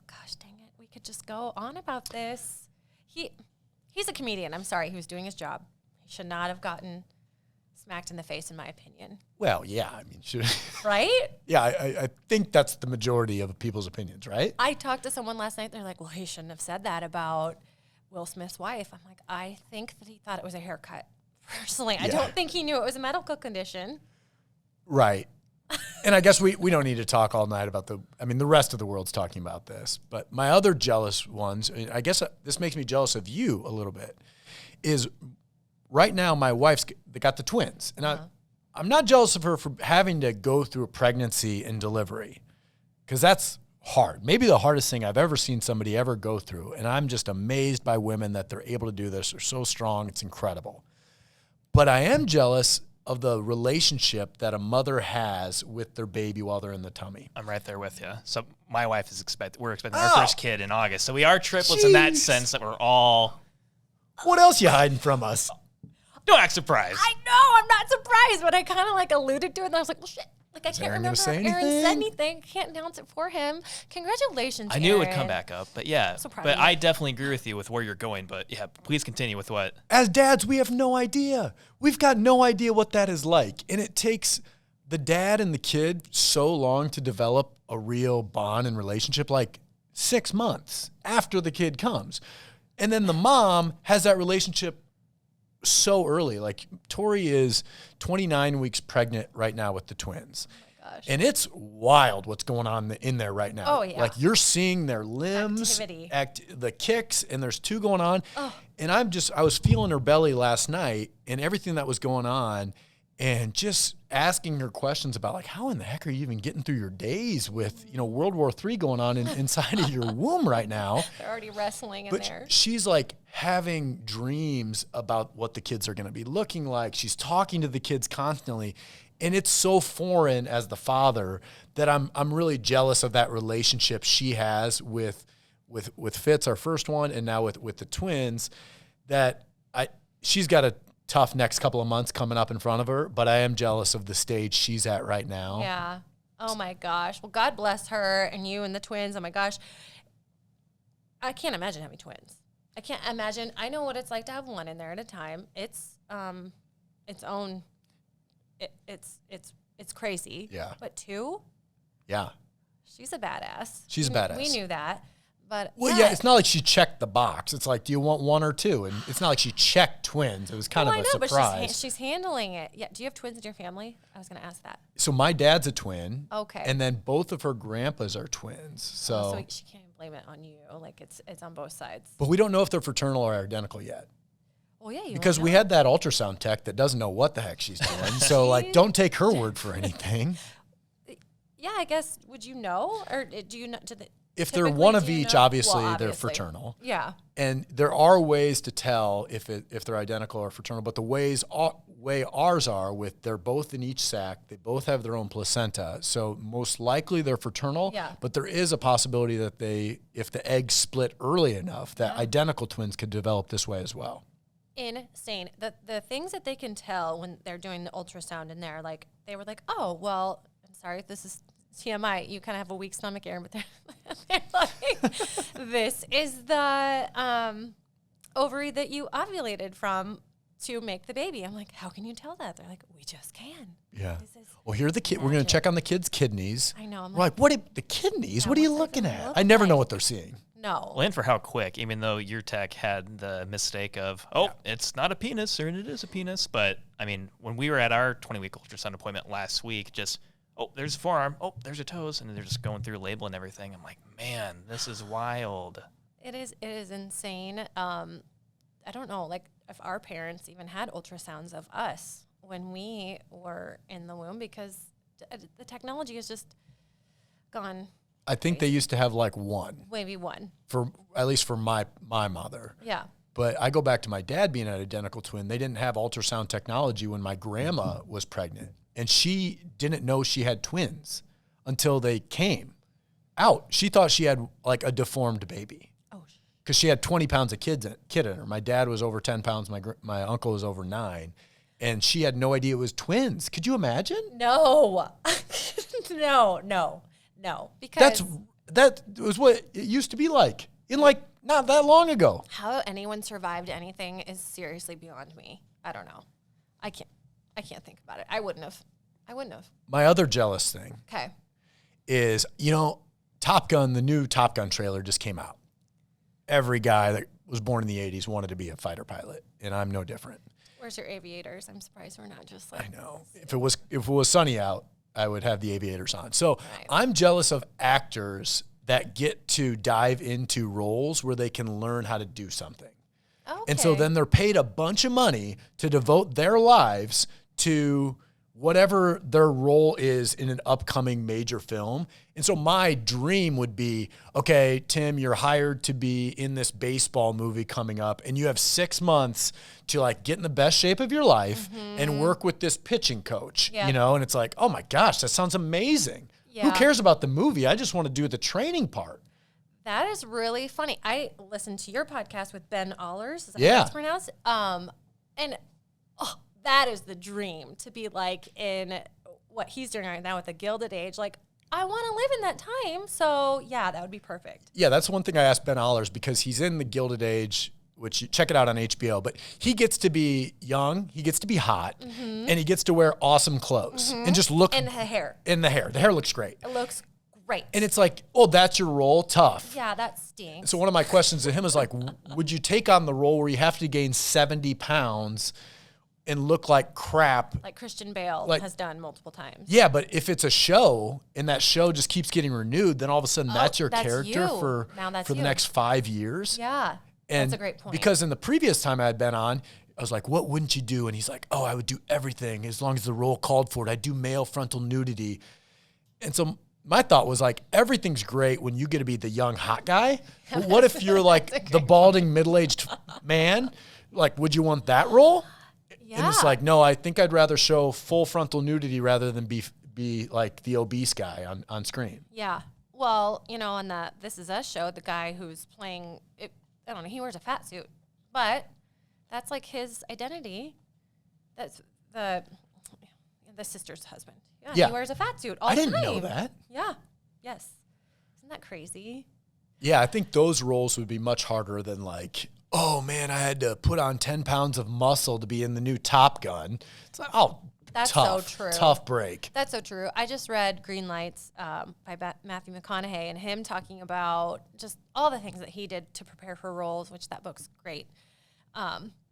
gosh, dang it, we could just go on about this. He's a comedian. I'm sorry, he was doing his job. He should not have gotten smacked in the face, in my opinion. Well, yeah, I mean, right? Yeah, I think that's the majority of people's opinions, right? I talked to someone last night. They're like, well, he shouldn't have said that about Will Smith's wife. I'm like, I think that he thought it was a haircut. Personally, I don't think he knew it was a medical condition. Right. And I guess we don't need to talk all night about the rest of the world's talking about this. But my other jealous ones, I guess this makes me jealous of you a little bit, is right now my wife's got the twins. And I'm not jealous of her for having to go through a pregnancy and delivery, because that's hard. Maybe the hardest thing I've ever seen somebody ever go through. And I'm just amazed by women that they're able to do this. They're so strong. It's incredible. But I am jealous of the relationship that a mother has with their baby while they're in the tummy. I'm right there with you. So my wife is we're expecting our first kid in August. So we are triplets in that sense that we're all. What else you hiding from us? Don't act surprised. I know, I'm not surprised, but I kind of like alluded to it, and I was like, well, shit. Like, I can't remember if Aaron said anything. Can't announce it for him. Congratulations, I knew Aaron. it would come back up, but yeah. So proud but of you. I definitely agree with you with where you're going, but yeah, please continue with what. As dads, we have no idea. We've got no idea what that is like. And it takes the dad and the kid so long to develop a real bond and relationship, like 6 months after the kid comes. And then the mom has that relationship so early. Like, Tori is 29 weeks pregnant right now with the twins. Oh my gosh. And it's wild what's going on in there right now. Oh, yeah. Like, you're seeing their limbs, Activity. the kicks, and there's 2 going on. Oh. And I was feeling her belly last night and everything that was going on, and just asking her questions about, like, how in the heck are you even getting through your days with, World War III going on inside of your womb right now? They're already wrestling in there. She's like having dreams about what the kids are going to be looking like. She's talking to the kids constantly. And it's so foreign as the father that I'm really jealous of that relationship she has with Fitz, our first one, and now with the twins, that she's got a tough next couple of months coming up in front of her, but I am jealous of the stage she's at right now. Yeah. Oh my gosh. Well, God bless her and you and the twins. Oh my gosh. I can't imagine having twins. I can't imagine. I know what it's like to have one in there at a time. It's its own. It's crazy. Yeah. But 2? Yeah. She's a badass. She's a badass. We knew that. But Well, yeah, it's not like she checked the box. It's like, do you want 1 or 2? And it's not like she checked twins. It was kind of a surprise. But she's handling it. Yeah. Do you have twins in your family? I was going to ask that. So my dad's a twin. Okay. And then both of her grandpas are twins. So she can't even blame it on you. Like, it's on both sides. But we don't know if they're fraternal or identical yet. Well, yeah. Because we had that ultrasound tech that doesn't know what the heck she's doing. So, like, don't take her word for anything. Yeah, I guess. Would you know, or do you know? If they're one of each, obviously, they're fraternal. Yeah. And there are ways to tell if they're identical or fraternal, but the way ours are with they're both in each sac, they both have their own placenta. So most likely they're fraternal, but there is a possibility that if the eggs split early enough, that identical twins could develop this way as well. Insane. The things that they can tell when they're doing the ultrasound in there, like, they were like, oh, well, I'm sorry if this is TMI, you kind of have a weak stomach, Aaron, but they're like, this is the ovary that you ovulated from to make the baby. I'm like, how can you tell that? They're like, we just can. Yeah. Well, here are the we're going to check on the kids' kidneys. I know. I'm we're like, the kidneys? Yeah, what are you what's that looking gonna at? look I never know like? what they're seeing. No. Well, and for how quick, even though your tech had the mistake of, it's not a penis, or it is a penis. But, I mean, when we were at our 20-week ultrasound appointment last week, just, there's a forearm. Oh, there's a toes. And they're just going through label and everything. I'm like, man, this is wild. It is insane. I don't know, like, if our parents even had ultrasounds of us when we were in the womb, because the technology has just gone. I think they used to have like 1. Maybe 1. At least for my mother. Yeah. But I go back to my dad being an identical twin. They didn't have ultrasound technology when my grandma was pregnant. And she didn't know she had twins until they came out. She thought she had like a deformed baby. Oh. Because she had 20 pounds of kid in her. My dad was over 10 pounds. My uncle was over 9. And she had no idea it was twins. Could you imagine? No. No. Because that was what it used to be like in like not that long ago. how anyone survived anything is seriously beyond me. I don't know. I can't think about it. I wouldn't have. My other jealous thing Okay. is, Top Gun, the new Top Gun trailer just came out. Every guy that was born in the 80s wanted to be a fighter pilot, and I'm no different. Where's your aviators? I'm surprised we're not just like. I know. If it was sunny out, I would have the aviators on. So Right. I'm jealous of actors that get to dive into roles where they can learn how to do something. Okay. And so then they're paid a bunch of money to devote their lives to whatever their role is in an upcoming major film. And so my dream would be, okay, Tim, you're hired to be in this baseball movie coming up, and you have 6 months to like get in the best shape of your life and work with this pitching coach, you know? And it's like, oh my gosh, that sounds amazing. Yeah. Who cares about the movie? I just want to do the training part. That is really funny. I listened to your podcast with Ben Allers. Is that how it's pronounced? And that is the dream, to be like in what he's doing right now with the Gilded Age. Like, I want to live in that time. So, yeah, that would be perfect. Yeah, that's one thing I asked Ben Allers, because he's in the Gilded Age, which you check it out on HBO. But he gets to be young, he gets to be hot, and he gets to wear awesome clothes and just look. And the hair. The hair looks great. It looks great. And it's like, oh, that's your role? Tough. Yeah, that stinks. So one of my questions to him is like, would you take on the role where you have to gain 70 pounds and look like crap? Like Christian Bale has done multiple times. Yeah, but if it's a show and that show just keeps getting renewed, then all of a sudden that's your character for the next 5 years. Yeah, and that's a great point. Because in the previous time I had been on, I was like, what wouldn't you do? And he's like, oh, I would do everything as long as the role called for it. I'd do male frontal nudity. And so my thought was like, everything's great when you get to be the young hot guy. But what if you're like the balding middle-aged man? Like, would you want that role? Yeah. And it's like, no, I think I'd rather show full frontal nudity rather than be like the obese guy on screen. Yeah. Well, on the This Is Us show, the guy who's playing it, I don't know, he wears a fat suit, but that's like his identity. That's the sister's husband. Yeah. He wears a fat suit all the time. I didn't know that. Yeah. Yes. Isn't that crazy? Yeah, I think those roles would be much harder than like, oh man, I had to put on 10 pounds of muscle to be in the new Top Gun. It's like, oh, that's tough, so true. Tough break. That's so true. I just read Green Lights by Matthew McConaughey, and him talking about just all the things that he did to prepare for roles, which that book's great.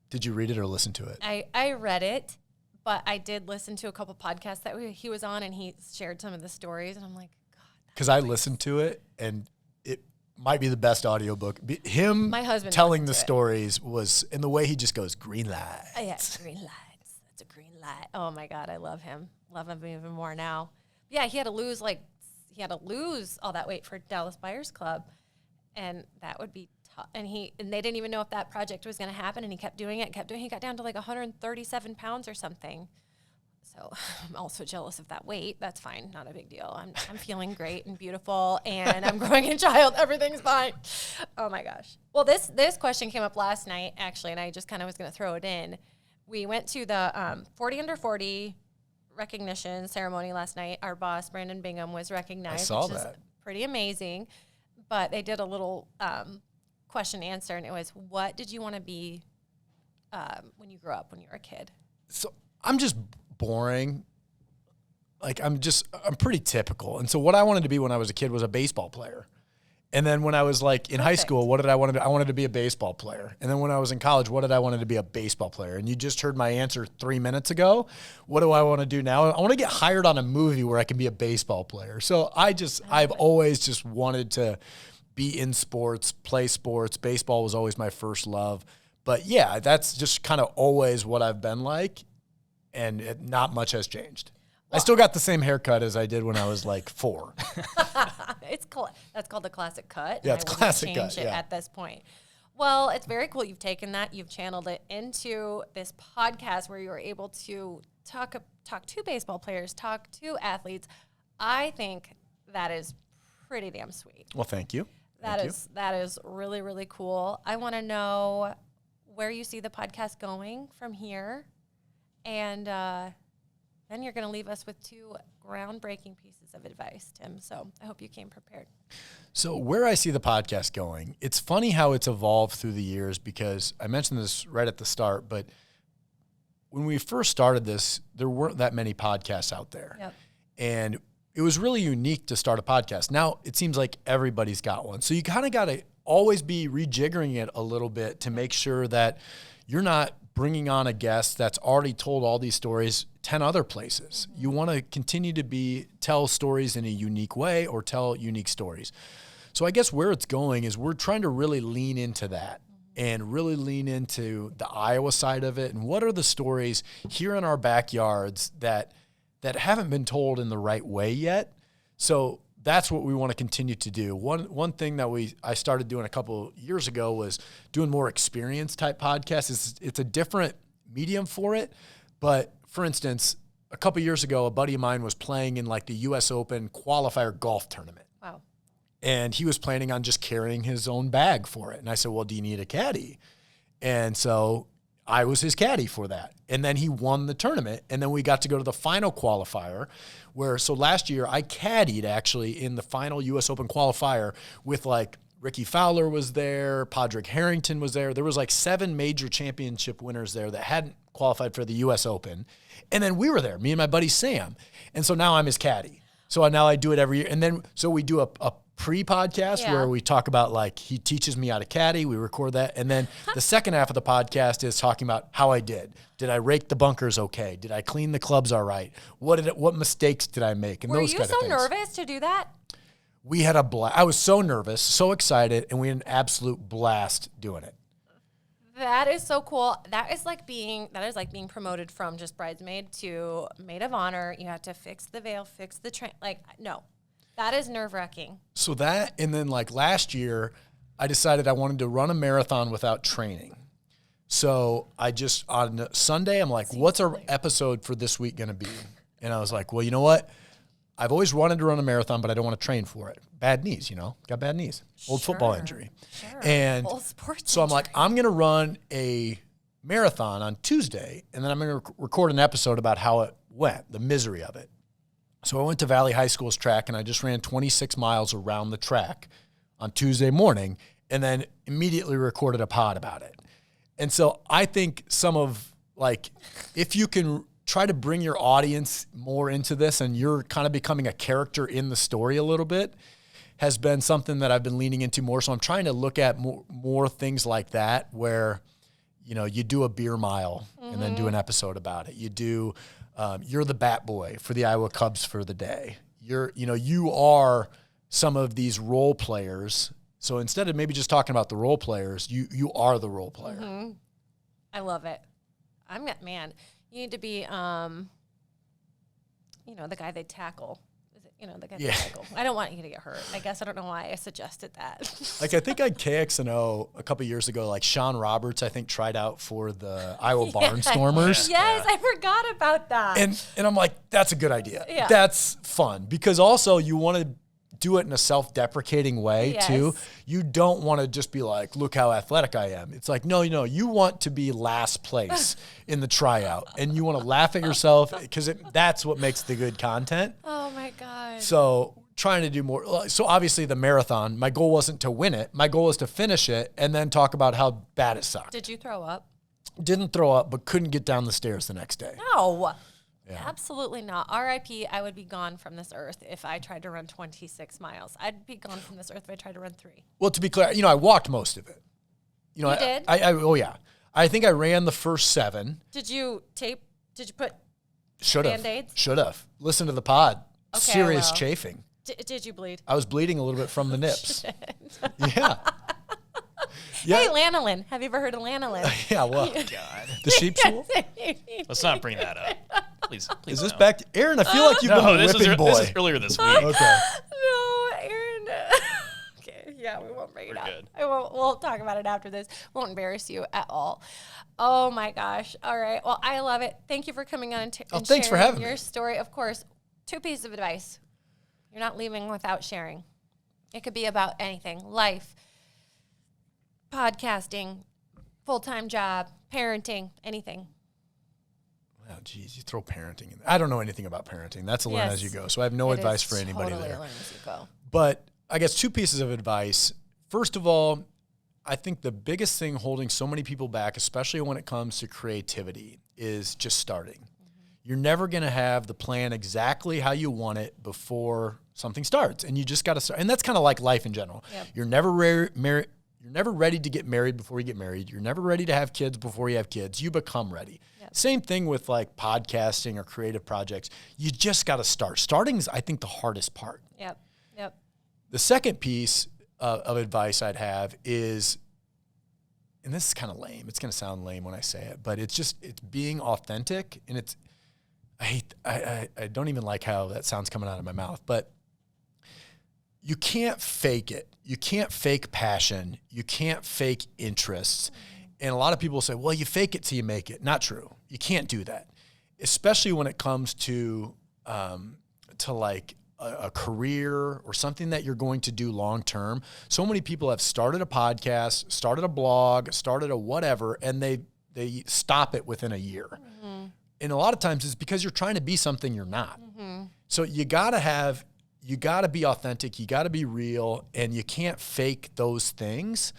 Did you read it or listen to it? I read it, but I did listen to a couple podcasts that he was on, and he shared some of the stories, and I'm like, God. Because I listened to it, and it might be the best audiobook. Him My husband telling the stories was, and the way he just goes, green lights. Oh, yeah, green lights. That's a green light. Oh, my God, I love him. Love him even more now. Yeah, he had to lose all that weight for Dallas Buyers Club, and that would be tough. And they didn't even know if that project was going to happen, and he kept doing it. He got down to like 137 pounds or something. So I'm also jealous of that weight. That's fine. Not a big deal. I'm feeling great and beautiful, and I'm growing a child. Everything's fine. Oh, my gosh. Well, this question came up last night, actually, and I just kind of was going to throw it in. We went to the 40 under 40 recognition ceremony last night. Our boss, Brandon Bingham, was recognized. I saw which that. Is pretty amazing. But they did a little question answer, and it was, what did you want to be when you grew up, when you were a kid? So I'm just boring. Like I'm pretty typical. And so what I wanted to be when I was a kid was a baseball player. And then when I was like in high school, what did I want to do? I wanted to be a baseball player. And then when I was in college, what did I want to be? A baseball player. And you just heard my answer 3 minutes ago. What do I want to do now? I want to get hired on a movie where I can be a baseball player. So I've always just wanted to be in sports, play sports. Baseball was always my first love. But yeah, that's just kind of always what I've been like. And not much has changed. Well, I still got the same haircut as I did when I was like 4. That's called the classic cut. Yeah, it's classic cut. Change it at this point. Well, it's very cool. You've taken that, you've channeled it into this podcast where you were able to talk to baseball players, talk to athletes. I think that is pretty damn sweet. Well, thank you. That is really, really cool. I want to know where you see the podcast going from here. And then you're going to leave us with 2 groundbreaking pieces of advice, Tim. So I hope you came prepared. So where I see the podcast going, it's funny how it's evolved through the years, because I mentioned this right at the start, but when we first started this, there weren't that many podcasts out there. Yep. And it was really unique to start a podcast. Now it seems like everybody's got one. So you kind of got to always be rejiggering it a little bit to make sure that you're not bringing on a guest that's already told all these stories 10 other places. You want to continue to tell stories in a unique way or tell unique stories. So I guess where it's going is we're trying to really lean into that and really lean into the Iowa side of it. And what are the stories here in our backyards that that haven't been told in the right way yet. So that's what we want to continue to do. One thing that I started doing a couple years ago was doing more experience type podcasts. It's a different medium for it. But for instance, a couple years ago, a buddy of mine was playing in like the US Open qualifier golf tournament. Wow. And he was planning on just carrying his own bag for it. And I said, well, do you need a caddy? And so I was his caddy for that. And then he won the tournament. And then we got to go to the final qualifier so last year I caddied actually in the final US Open qualifier with like Ricky Fowler was there, Padraig Harrington was there. There was like 7 major championship winners there that hadn't qualified for the US Open. And then we were there, me and my buddy Sam. And so now I'm his caddy. So now I do it every year. And then, so we do a pre-podcast where we talk about like, he teaches me how to caddy. We record that. And then the second half of the podcast is talking about how I did. Did I rake the bunkers okay? Did I clean the clubs all right? What mistakes did I make? And Were those you kind so of things. nervous to do that? We had a blast. I was so nervous, so excited, and we had an absolute blast doing it. That is so cool. That is like being promoted from just bridesmaid to maid of honor. You have to fix the veil, fix the train. Like, no, that is nerve-wracking. So that, and then like last year, I decided I wanted to run a marathon without training. So I just, on Sunday, I'm like, what's our episode for this week going to be? And I was like, well, you know what? I've always wanted to run a marathon, but I don't want to train for it. Bad knees, got bad knees. Old football injury. Sure. And Old sports so I'm like, injury. I'm going to run a marathon on Tuesday, and then I'm going to record an episode about how it went, the misery of it. So I went to Valley High School's track, and I just ran 26 miles around the track on Tuesday morning, and then immediately recorded a pod about it. And so I think if you can try to bring your audience more into this and you're kind of becoming a character in the story a little bit, has been something that I've been leaning into more. So I'm trying to look at more things like that where, you do a beer mile and then do an episode about it. You do, you're the bat boy for the Iowa Cubs for the day. You are some of these role players. So instead of maybe just talking about the role players, you are the role player. Mm-hmm. I love it. You need to be, the guy they tackle. The guy they tackle. I don't want you to get hurt. I guess I don't know why I suggested that. Like, I think on KXNO a couple years ago, like Sean Roberts, I think, tried out for the Iowa Barnstormers. Yes, I forgot about that. And I'm like, that's a good idea. Yeah. That's fun. Because also you want to do it in a self-deprecating way too. You don't want to just be like, look how athletic I am. It's like, no, you want to be last place in the tryout, and you want to laugh at yourself because that's what makes the good content. Oh my God. So trying to do more. So obviously the marathon, my goal wasn't to win it. My goal was to finish it and then talk about how bad it sucked. Did you throw up? Didn't throw up, but couldn't get down the stairs the next day. No. Yeah. Absolutely not. RIP, I would be gone from this earth if I tried to run 26 miles. I'd be gone from this earth if I tried to run 3. Well, to be clear, I walked most of it. You did? Oh, yeah. I think I ran the first 7. Did you put Should have. Band-Aids? Should have. Listen to the pod. Okay, Serious well. chafing. Did you bleed? I was bleeding a little bit from the nips. Yeah. Hey, lanolin. Have you ever heard of lanolin? Yeah, well. God. The sheep's wool? Let's not bring that up. Please. Is this no. back? Aaron, I feel like you've been No, a this whipping boy. this is earlier this week. Okay. No, Aaron. Okay, yeah, we won't bring it up. good. We'll talk about it after this. Won't embarrass you at all. Oh my gosh. All right. Well, I love it. Thank you for coming on and thanks for sharing having your me. story. Of course, 2 pieces of advice. You're not leaving without sharing. It could be about anything. Life, podcasting, full-time job, parenting, anything. Oh, geez, you throw parenting in there. I don't know anything about parenting. That's a learn as you go. So I have no advice for anybody totally there. Learn as you go. But I guess 2 pieces of advice. First of all, I think the biggest thing holding so many people back, especially when it comes to creativity, is just starting. Mm-hmm. You're never going to have the plan exactly how you want it before something starts. And you just got to start. And that's kind of like life in general. Yep. You're never You're never ready to get married before you get married. You're never ready to have kids before you have kids. You become ready. Yep. Same thing with like podcasting or creative projects. You just got to start. Starting is, I think, the hardest part. Yep. The second piece of advice I'd have is, and this is kind of lame. It's going to sound lame when I say it, but it's being authentic. And I don't even like how that sounds coming out of my mouth, but you can't fake it. You can't fake passion. You can't fake interests. And a lot of people say, well, you fake it till you make it. Not true. You can't do that, especially when it comes to like a career or something that you're going to do long term. So many people have started a podcast, started a blog, started a whatever, and they stop it within a year. Mm-hmm. And a lot of times it's because you're trying to be something you're not. Mm-hmm. So you got to be authentic, you got to be real, and you can't fake those things.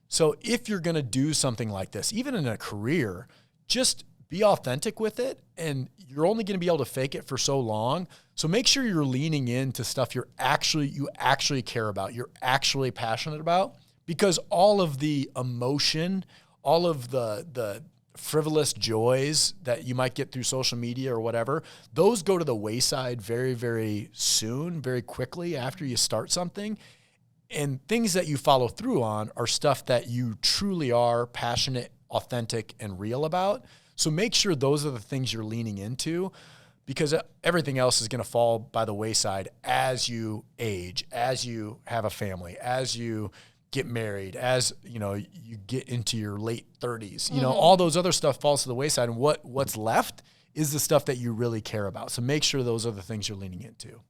So if you're going to do something like this, even in a career, just be authentic with it, and you're only going to be able to fake it for so long. So make sure you're leaning into stuff you actually care about, you're actually passionate about, because all of the emotion, all of the frivolous joys that you might get through social media or whatever, those go to the wayside very, very soon, very quickly after you start something. And things that you follow through on are stuff that you truly are passionate, authentic, and real about. So make sure those are the things you're leaning into, because everything else is going to fall by the wayside as you age, as you have a family, as you get married, as you get into your late 30s. Mm-hmm. All those other stuff falls to the wayside, and what's left is the stuff that you really care about. So make sure those are the things you're leaning into.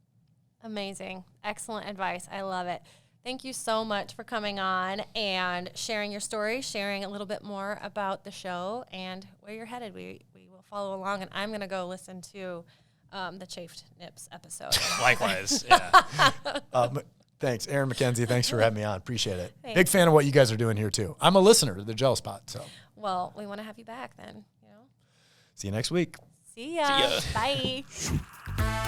Amazing. Excellent advice. I love it. Thank you so much for coming on and sharing your story, sharing a little bit more about the show and where you're headed. We will follow along, and I'm going to go listen to the Chafed Nips episode. Likewise. Yeah. Thanks, Aaron, Mackenzie. Thanks for having me on. Appreciate it. Thanks. Big fan of what you guys are doing here too. I'm a listener to the Gel Spot. So. Well, we want to have you back then. See you next week. See ya. See ya. Bye.